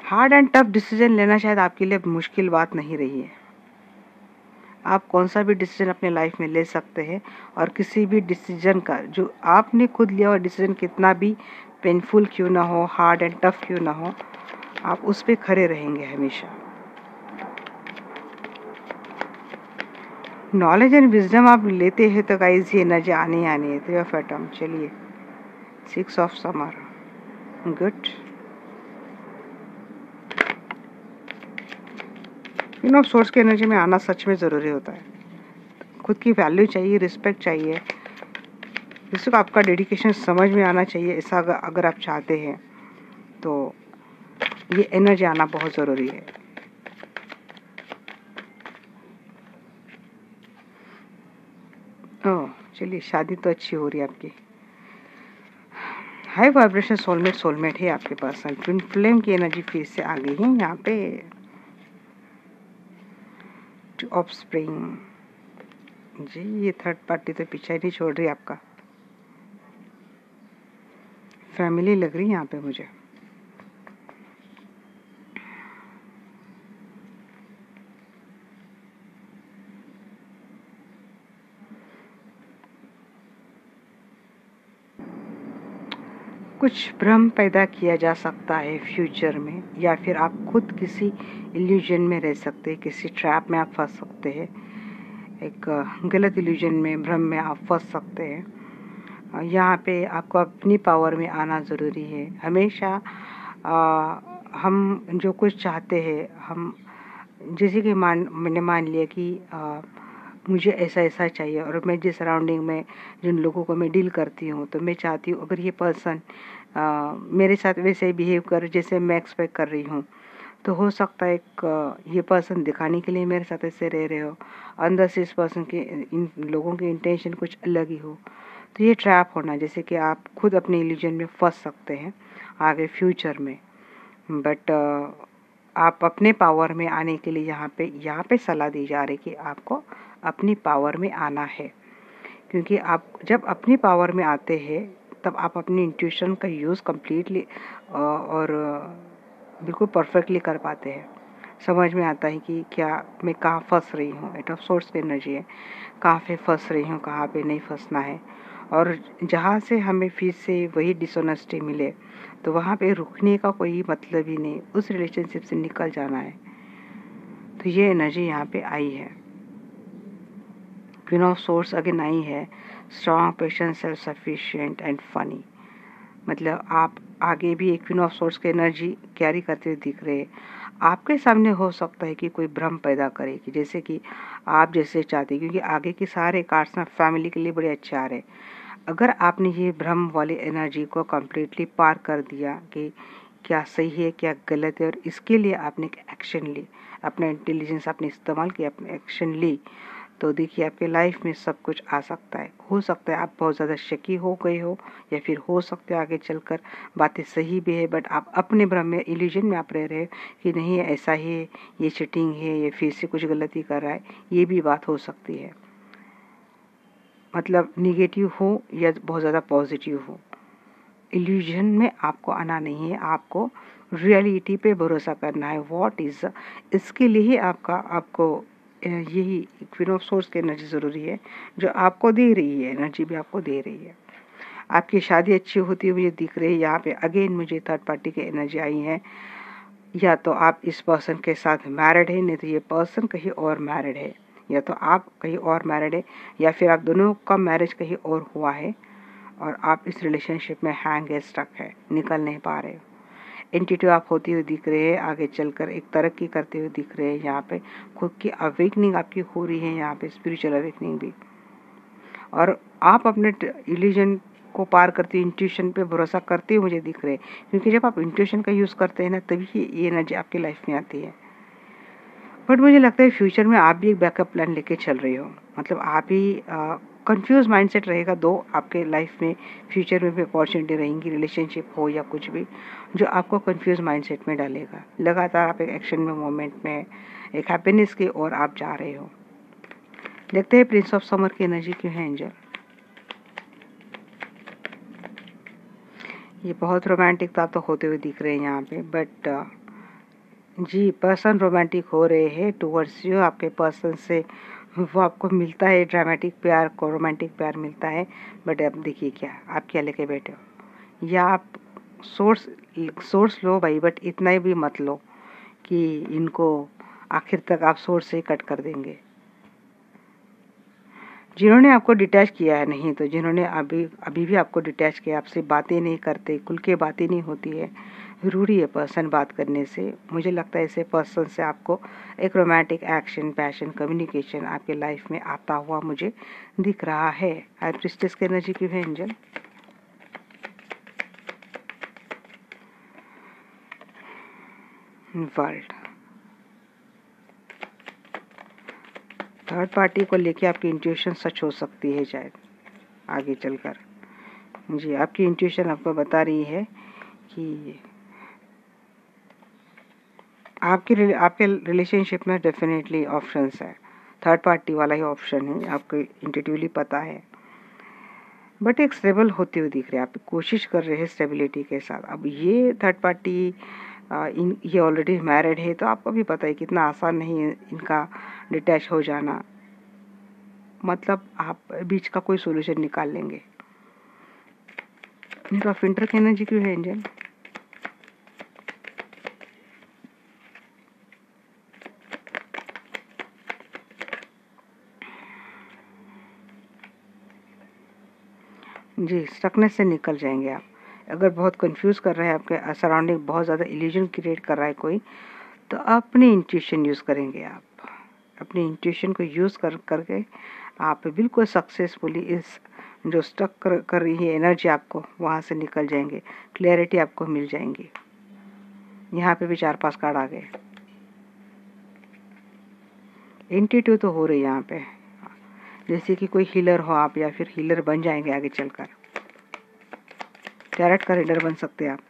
Hard and tough decision लेना शायद आपके लिए मुश्किल बात नहीं रही है। आप कौन सा भी डिसीजन अपने लाइफ में ले सकते हैं, और किसी भी डिसीजन का जो आपने खुद लिया, और डिसीजन कितना भी पेनफुल क्यों ना हो, हार्ड एंड टफ क्यों ना हो, आप उस पे खड़े रहेंगे हमेशा। नॉलेज एंड विजडम आप लेते हैं तो गाइस ये एनर्जी आने आनी है। 3 ऑफ एटम, चलिए 6 of summer, good. Queen of swords की एनर्जी में आना सच में ज़रूरी होता है। खुद की वैल्यू चाहिए, रिस्पेक्ट चाहिए, जिसको आपका डेडिकेशन समझ में आना चाहिए। ऐसा अगर आप चाहते हैं तो ये एनर्जी आना बहुत ज़रूरी है। ओह चलिए, शादी तो अच्छी हो रही है आपकी। हाई वाइब्रेशन सोलमेट है आपके पास। ट्विन फ्लेम की एनर्जी फिर से आ गई है यहाँ पे। ऑफ स्प्रिंग जी, ये थर्ड पार्टी तो पीछे नहीं छोड़ रही आपका। फैमिली लग रही है यहाँ पे मुझे। कुछ भ्रम पैदा किया जा सकता है फ्यूचर में, या फिर आप खुद किसी इल्यूजन में रह सकते हैं, किसी ट्रैप में आप फंस सकते हैं, एक गलत इल्यूजन में, भ्रम में आप फंस सकते हैं। यहाँ पे आपको अपनी पावर में आना ज़रूरी है। हमेशा हम जो कुछ चाहते हैं, हम जैसे कि मैंने मान लिया कि मुझे ऐसा ऐसा चाहिए, और मैं जिस सराउंडिंग में जिन लोगों को मैं डील करती हूँ, तो मैं चाहती हूँ अगर ये पर्सन मेरे साथ वैसे बिहेव कर जैसे मैं एक्सपेक्ट कर रही हूँ, तो हो सकता है ये पर्सन दिखाने के लिए मेरे साथ ऐसे रह रहे हो, अंदर से इस पर्सन के, इन लोगों की इंटेंशन कुछ अलग ही हो। तो ये ट्रैप होना, जैसे कि आप खुद अपने इल्यूजन में फंस सकते हैं आगे फ्यूचर में। बट आप अपने पावर में आने के लिए यहाँ पे सलाह दी जा रही कि आपको अपनी पावर में आना है, क्योंकि आप जब अपनी पावर में आते हैं तब आप अपनी इंट्यूशन का यूज़ कम्प्लीटली और बिल्कुल परफेक्टली कर पाते हैं। समझ में आता है कि क्या मैं कहाँ फंस रही हूँ, एट ऑफ सोर्स की एनर्जी है, कहाँ पे फंस रही हूँ, कहाँ पे नहीं फंसना है, और जहाँ से हमें फिर से वही डिसऑनेस्टी मिले तो वहाँ पे रुकने का कोई मतलब ही नहीं, उस रिलेशनशिप से निकल जाना है। तो ये एनर्जी यहाँ पे आई है। क्वीन ऑफ सोर्स अगेन आई है, strong, patient, self sufficient and funny. मतलब आप आगे भी एक क्वीन ऑफ सोर्स की एनर्जी कैरी करते हुए दिख रहे हैं। आपके सामने हो सकता है कि कोई भ्रम पैदा करे कि जैसे कि आप जैसे चाहते हैं, क्योंकि आगे के सारे कार्ड्स ना फैमिली के लिए बड़े अच्छे आ रहे हैं। अगर आपने ये भ्रम वाली एनर्जी को कम्प्लीटली पार कर दिया कि क्या सही है क्या गलत है, और इसके लिए आपने एक्शन ली, अपना इंटेलिजेंस आपने इस्तेमाल किया, अपने एक्शन ली, तो देखिए आपके लाइफ में सब कुछ आ सकता है। हो सकता है आप बहुत ज़्यादा शकी हो गए हो, या फिर हो सकता है आगे चलकर बातें सही भी है, बट आप अपने भ्रम में, इल्यूजन में आप रह रहे हो कि नहीं ऐसा है, ये चीटिंग है, ये फिर से कुछ गलती कर रहा है। ये भी बात हो सकती है, मतलब निगेटिव हो या बहुत ज़्यादा पॉजिटिव हो। इल्यूजन में आपको आना नहीं है, आपको रियलिटी पे भरोसा करना है। व्हाट इज़, इसके लिए ही आपको यही क्वीन ऑफ सोर्स की एनर्जी ज़रूरी है, जो आपको दे रही है, एनर्जी भी आपको दे रही है। आपकी शादी अच्छी होती हुई मुझे दिख रही है। यहाँ पे अगेन मुझे थर्ड पार्टी की एनर्जी आई है। या तो आप इस पर्सन के साथ मैरिड है, नहीं तो ये पर्सन कहीं और मैरिड है, या तो आप कहीं और मैरिड है, या फिर आप दोनों का मैरिज कहीं और हुआ है और आप इस रिलेशनशिप में हैंग है, स्टक है, निकल नहीं पा रहे हो। इंट्यूटिव आप होती हुई दिख रहे हैं, आगे चलकर एक तरक्की करते हुए दिख रहे हैं। यहाँ पे खुद की अवेकनिंग आपकी हो रही है, यहाँ पे स्पिरिचुअल अवेकनिंग भी, और आप अपने इल्यूजन को पार करते हुए इंट्यूशन पे भरोसा करते हुए मुझे दिख रहे हैं, क्योंकि जब आप इंट्यूशन का यूज़ करते हैं ना, तभी ये एनर्जी आपकी लाइफ में आती है। बट मुझे लगता है फ्यूचर में आप भी एक बैकअप प्लान लेके चल रही हो, मतलब आप ही कंफ्यूज माइंडसेट रहेगा। दो आपके लाइफ में फ्यूचर में भी अपॉर्चुनिटी रहेंगी, रिलेशनशिप हो या कुछ भी, जो आपको कंफ्यूज माइंडसेट में डालेगा। लगातार आप एक एक्शन में, मोमेंट में, एक हैप्पीनेस की ओर आप जा रहे हो। देखते हैं प्रिंस ऑफ समर की एनर्जी क्यों है एंजल। ये बहुत रोमांटिक तो होते हुए दिख रहे हैं यहाँ पे, बट जी पर्सन रोमांटिक हो रहे हैं टूवर्ड्स यू। आपके पर्सन से वो आपको मिलता है, ड्रामेटिक प्यार को, रोमांटिक प्यार मिलता है। बट अब देखिए क्या आप क्या लेके बैठे हो, या आप सोर्स लो भाई, बट इतना ही भी मत लो कि इनको आखिर तक आप सोर्स से कट कर देंगे। जिन्होंने आपको डिटैच किया है, नहीं तो जिन्होंने अभी भी आपको डिटैच किया, आपसे बातें नहीं करते, खुल के बातें नहीं होती है, रूढ़ी है पर्सन बात करने से। मुझे लगता है ऐसे पर्सन से आपको एक रोमांटिक एक्शन, पैशन, कम्युनिकेशन आपके लाइफ में आता हुआ मुझे दिख रहा है। हाई प्रीस्टेस की एनर्जी क्यों है एंजल। वर्ल्ड, थर्ड पार्टी को लेके आपकी इंट्यूशन सच हो सकती है शायद आगे चलकर। जी आपकी इंट्यूशन आपको बता रही है कि आपके रिलेशनशिप में डेफिनेटली ऑप्शंस है, थर्ड पार्टी वाला ही ऑप्शन है, आपको इंट्यूटिवली पता है। बट एक स्टेबल होते हुए दिख रहे हैं, आप कोशिश कर रहे हैं स्टेबिलिटी के साथ। अब ये थर्ड पार्टी ये ऑलरेडी मैरिड है, तो आपको भी पता है कितना आसान नहीं है इनका डिटैच हो जाना। मतलब आप बीच का कोई सोल्यूशन निकाल लेंगे। इनका फिल्टर की एनर्जी क्यों है एंजल? जी, स्टकनेस से निकल जाएंगे आप। अगर बहुत कंफ्यूज कर रहे हैं, आपके सराउंडिंग बहुत ज़्यादा इल्यूजन क्रिएट कर रहा है कोई, तो अपनी इंट्यूशन यूज़ करेंगे आप। अपनी इंट्यूशन को यूज़ करके आप बिल्कुल सक्सेसफुली इस जो स्टक कर रही है एनर्जी आपको, वहाँ से निकल जाएंगे। क्लैरिटी आपको मिल जाएंगी। यहाँ पे भी 4-5 कार्ड आ गए। इंट्यूटिव तो हो रही है यहाँ पे, जैसे कि कोई हीलर हो आप, या फिर हीलर बन जाएंगे आगे चलकर। टैरेट का रीडर बन सकते हैं आप।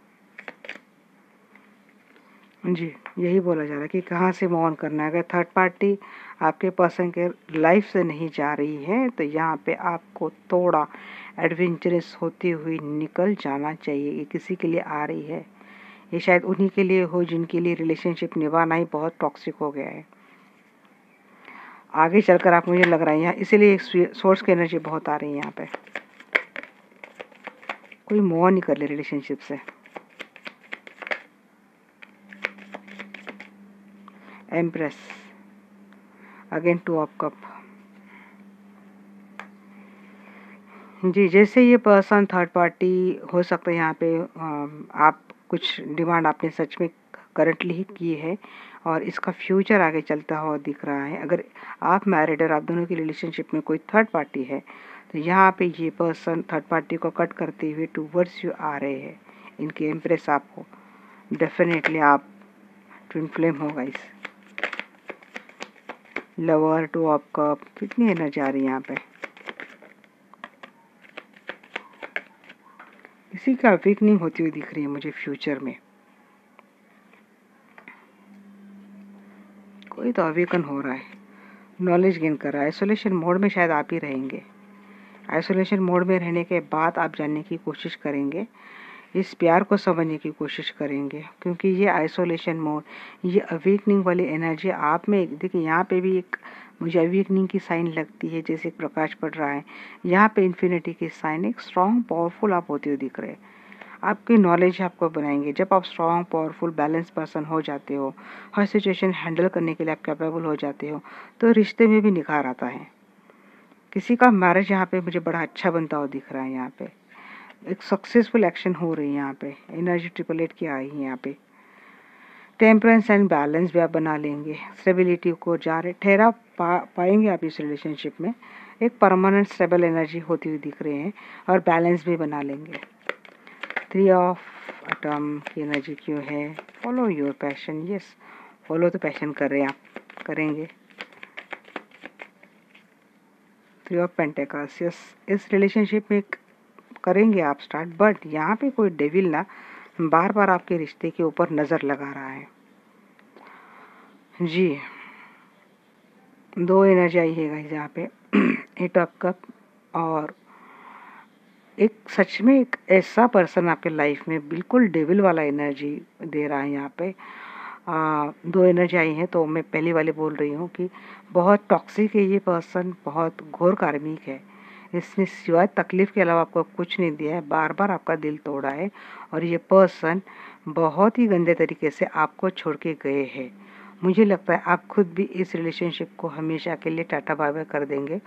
जी, यही बोला जा रहा है कि कहाँ से मूव ऑन करना है। अगर थर्ड पार्टी आपके पर्सन के लाइफ से नहीं जा रही है, तो यहाँ पे आपको थोड़ा एडवेंचरस होती हुई निकल जाना चाहिए। ये किसी के लिए आ रही है, ये शायद उन्हीं के लिए हो जिनके लिए रिलेशनशिप निभाना ही बहुत टॉक्सिक हो गया है। आगे चलकर आप, मुझे लग रहा है यहाँ, इसीलिए सोर्स की एनर्जी बहुत आ रही है यहाँ पे। कोई मूव ऑन नहीं कर ले रिलेशनशिप से। Empress, again 2 of cup. जी, जैसे ये पर्सन थर्ड पार्टी हो सकता है यहाँ पे, आप कुछ डिमांड आपने सच में करंटली ही की है और इसका फ्यूचर आगे चलता हुआ दिख रहा है। अगर आप मैरिड और आप दोनों की रिलेशनशिप में कोई थर्ड पार्टी है, तो यहाँ पे ये पर्सन थर्ड पार्टी को कट करते हुए टूवर्ड्स यू आ रहे हैं। इनके इम्प्रेस आपको डेफिनेटली आप ट्विन फ्लेम होगा इस लवर 2 ऑफ कप। कितनी एनर्जी आ रही है यहाँ पे। इसी का वीकनिंग होती हुई दिख रही है मुझे फ्यूचर में। कोई तो अवेकन हो रहा है, नॉलेज गेन कर रहा है। आइसोलेशन मोड में शायद आप ही रहेंगे। आइसोलेशन मोड में रहने के बाद आप जानने की कोशिश करेंगे, इस प्यार को समझने की कोशिश करेंगे, क्योंकि ये आइसोलेशन मोड, ये अवेकनिंग वाली एनर्जी आप में। देखिए यहाँ पे भी एक मुझे अवेकनिंग की साइन लगती है, जैसे एक प्रकाश पड़ रहा है। यहाँ पे इन्फिनिटी की साइन, एक स्ट्रॉन्ग पावरफुल आप होते हुए दिख रहे हैं। आपकी नॉलेज आपको बनाएंगे। जब आप स्ट्रॉन्ग पावरफुल बैलेंस पर्सन हो जाते हो, हर सिचुएशन हैंडल करने के लिए आप कैपेबल हो जाते हो, तो रिश्ते में भी निखार आता है। किसी का मैरिज यहाँ पे मुझे बड़ा अच्छा बनता हुआ दिख रहा है। यहाँ पे एक सक्सेसफुल एक्शन हो रही है। यहाँ पे एनर्जी 888 की आई है। यहाँ पे टेम्परेंस एंड बैलेंस भी आप बना लेंगे। स्टेबिलिटी को जा रहे ठहरा पाएंगे आप इस रिलेशनशिप में। एक परमानेंट स्टेबल एनर्जी होती हुई दिख रहे हैं और बैलेंस भी बना लेंगे। 3 ऑफ एटम की एनर्जी क्यों है? Follow your passion. Yes, follow तो पैशन कर रहे हैं आप, करेंगे। 3 ऑफ पेंटिकल्स। यस, इस रिलेशनशिप में करेंगे आप स्टार्ट, बट यहाँ पे कोई डेविल ना बार बार आपके रिश्ते के ऊपर नज़र लगा रहा है। जी, 2 एनर्जी आई है गाइस यहाँ पे। 8 ऑफ कप और एक सच में एक ऐसा पर्सन आपके लाइफ में बिल्कुल डेविल वाला एनर्जी दे रहा है। यहाँ पे 2 एनर्जी आई हैं, तो मैं पहली वाली बोल रही हूँ कि बहुत टॉक्सिक है ये पर्सन, बहुत घोर कार्मिक है। इसने सिवाय तकलीफ के अलावा आपको कुछ नहीं दिया है, बार बार आपका दिल तोड़ा है और ये पर्सन बहुत ही गंदे तरीके से आपको छोड़ के गए हैं। मुझे लगता है आप खुद भी इस रिलेशनशिप को हमेशा के लिए टाटा बाय बाय कर देंगे।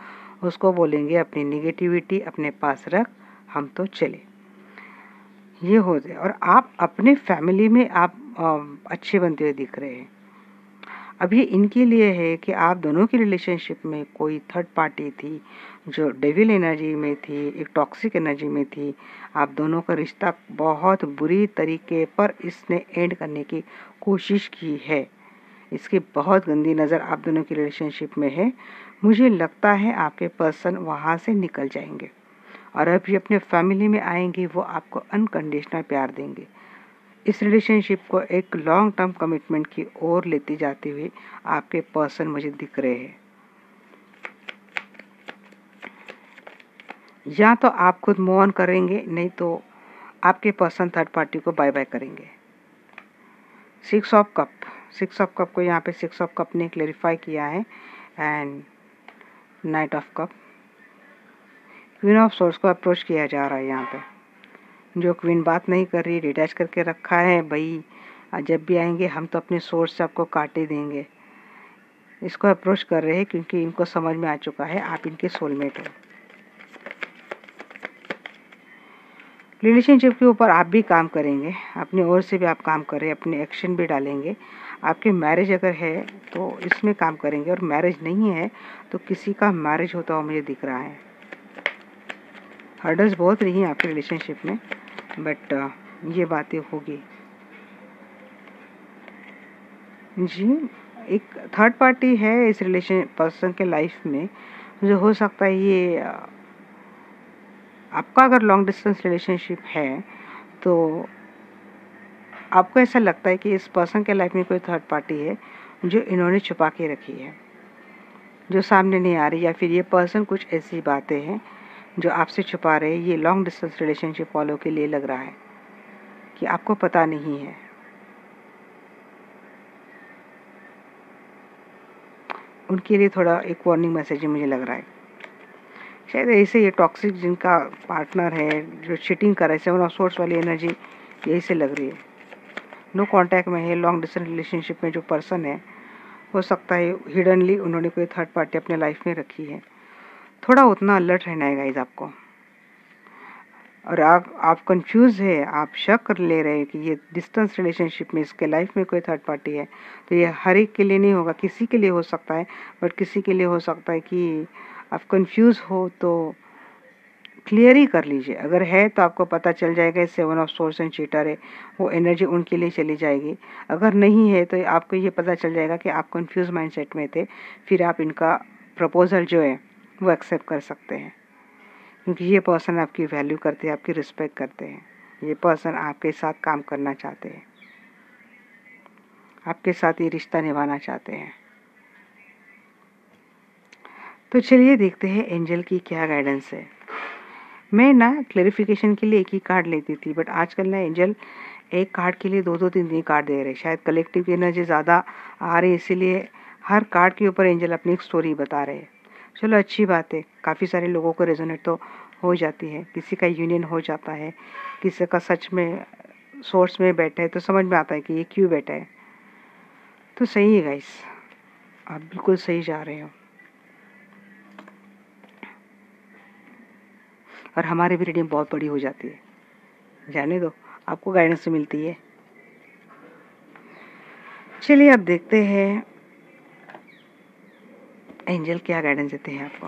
उसको बोलेंगे अपनी निगेटिविटी अपने पास रख, हम तो चले। ये हो जाए और आप अपने फैमिली में आप अच्छे बनते हुए दिख रहे हैं। अब ये इनके लिए है कि आप दोनों की रिलेशनशिप में कोई थर्ड पार्टी थी जो डेविल एनर्जी में थी, एक टॉक्सिक एनर्जी में थी। आप दोनों का रिश्ता बहुत बुरी तरीके पर इसने एंड करने की कोशिश की है। इसकी बहुत गंदी नज़र आप दोनों की रिलेशनशिप में है। मुझे लगता है आपके पर्सन वहाँ से निकल जाएंगे और अभी अपने फैमिली में आएंगे। वो आपको अनकंडीशनल प्यार देंगे। इस रिलेशनशिप को एक लॉन्ग टर्म कमिटमेंट की ओर लेते जाते हुए आपके पर्सन मुझे दिख रहे हैं। या तो आप खुद मूव ऑन करेंगे, नहीं तो आपके पर्सन थर्ड पार्टी को बाय बाय करेंगे। 6 ऑफ कप, 6 ऑफ कप को यहाँ पे 6 ऑफ कप ने क्लेरिफाई किया है। And night of cup, queen of source को अप्रोच किया जा रहा है यहाँ पे। जो क्वीन बात नहीं कर रही, डिटैच करके रखा है भाई, जब भी आएंगे हम तो अपने सोर्स से आपको काटे देंगे, इसको अप्रोच कर रहे हैं क्योंकि इनको समझ में आ चुका है आप इनके सोलमेट हो। रिलेशनशिप के ऊपर आप भी काम करेंगे, अपनी ओर से भी आप काम करें, अपने एक्शन भी डालेंगे। आपके मैरिज अगर है तो इसमें काम करेंगे, और मैरिज नहीं है तो किसी का मैरिज होता हुआ मुझे दिख रहा है। हर्डल्स बहुत रही हैं आपके रिलेशनशिप में, बट ये बातें होगी जी। एक थर्ड पार्टी है इस रिलेशन पर्सन के लाइफ में, जो हो सकता है ये आपका अगर लॉन्ग डिस्टेंस रिलेशनशिप है तो आपको ऐसा लगता है कि इस पर्सन के लाइफ में कोई थर्ड पार्टी है जो इन्होंने छुपा के रखी है, जो सामने नहीं आ रही, या फिर ये पर्सन कुछ ऐसी बातें हैं जो आपसे छुपा रहे। ये लॉन्ग डिस्टेंस रिलेशनशिप वालों के लिए लग रहा है कि आपको पता नहीं है। उनके लिए थोड़ा एक वार्निंग मैसेज मुझे लग रहा है। शायद ऐसे ये टॉक्सिक जिनका पार्टनर है जो चीटिंग कर रहा है, 7 ऑफ सोर्स वाली एनर्जी यही से लग रही है। नो कांटेक्ट में है, लॉन्ग डिस्टेंस रिलेशनशिप में जो पर्सन है, हो सकता है हिडनली उन्होंने कोई थर्ड पार्टी अपने लाइफ में रखी है। थोड़ा उतना अलर्ट रहना है गाइस आपको। और आप कंफ्यूज है, आप शक कर ले रहे हैं कि ये डिस्टेंस रिलेशनशिप में इसके लाइफ में कोई थर्ड पार्टी है, तो ये हर एक के लिए नहीं होगा, किसी के लिए हो सकता है, बट किसी के लिए हो सकता है कि आप कंफ्यूज हो तो क्लियर ही कर लीजिए। अगर है तो आपको पता चल जाएगा 7 ऑफ सोर्स एंड चीटर है, वो एनर्जी उनके लिए चली जाएगी। अगर नहीं है तो आपको ये पता चल जाएगा कि आप कंफ्यूज माइंडसेट में थे, फिर आप इनका प्रपोजल जो है वो एक्सेप्ट कर सकते हैं, क्योंकि ये पर्सन आपकी वैल्यू करते हैं, आपकी रिस्पेक्ट करते हैं। ये पर्सन आपके साथ काम करना चाहते हैं, आपके साथ ये रिश्ता निभाना चाहते हैं। तो चलिए देखते हैं एंजल की क्या गाइडेंस है। मैं ना क्लैरिफिकेशन के लिए एक ही कार्ड लेती थी, बट आजकल ना एंजल एक कार्ड के लिए 2-2 3-3 कार्ड दे रहे हैं। शायद कलेक्टिव की एनर्जी ज़्यादा आ रही है, इसीलिए हर कार्ड के ऊपर एंजल अपनी एक स्टोरी बता रहे हैं। चलो अच्छी बात है, काफ़ी सारे लोगों को रेजोनेट तो हो जाती है, किसी का यूनियन हो जाता है, किसी का सच में सोर्स में बैठा है तो समझ में आता है कि ये क्यों बैठा है। तो सही है गाइस, आप बिल्कुल सही जा रहे हो, और हमारी भी रीडिंग बहुत बड़ी हो जाती है। जाने दो, आपको गाइडेंस मिलती है। चलिए अब देखते हैं एंजल क्या गाइडेंस देते हैं आपको।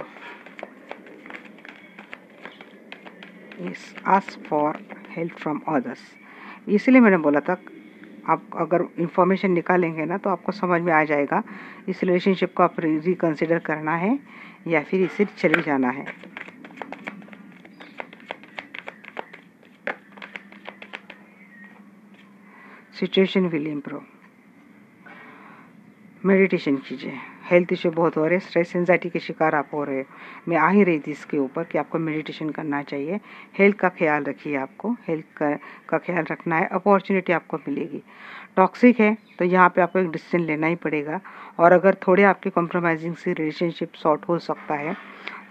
Ask for help from others, इसलिए मैंने बोला था आप अगर इंफॉर्मेशन निकालेंगे ना तो आपको समझ में आ जाएगा इस रिलेशनशिप को आप रिकंसिडर करना है या फिर इसे चले जाना है। सिचुएशन विल इम्प्रूव, मेडिटेशन कीजिए। हेल्थ इशू बहुत हो रहे, स्ट्रेस एंजाइटी के शिकार आप हो रहे हो। मैं आ ही रही थी इसके ऊपर कि आपको मेडिटेशन करना चाहिए। हेल्थ का ख्याल रखिए, आपको हेल्थ का ख्याल रखना है, अपॉर्चुनिटी आपको मिलेगी। टॉक्सिक है तो यहाँ पे आपको एक डिसीजन लेना ही पड़ेगा, और अगर थोड़े आपके कॉम्प्रोमाइजिंग से रिलेशनशिप सॉर्ट हो सकता है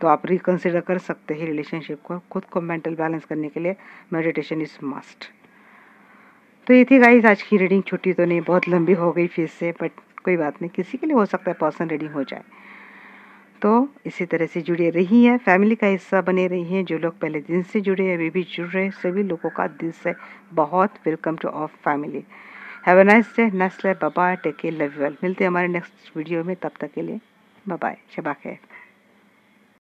तो आप रिकन्सिडर कर सकते हैं रिलेशनशिप को। खुद को मेंटल बैलेंस करने के लिए मेडिटेशन इज़ मस्ट। तो ये थी गाइस आज की रीडिंग। छुट्टी तो नहीं, बहुत लंबी हो गई फिर से, बट कोई बात नहीं, किसी के लिए हो सकता है पर्सन रीडिंग हो जाए। तो इसी तरह से जुड़े रही हैं, फैमिली का हिस्सा बने रही हैं। जो लोग पहले दिन से जुड़े हैं, अभी भी जुड़ रहे हैं, सभी लोगों का दिल से बहुत welcome to our family. Have a nice day, next bye bye, take care, love you all. मिलते हैं हमारे नेक्स्ट वीडियो में, तब तक के लिए बाय बाय, शबा खैर।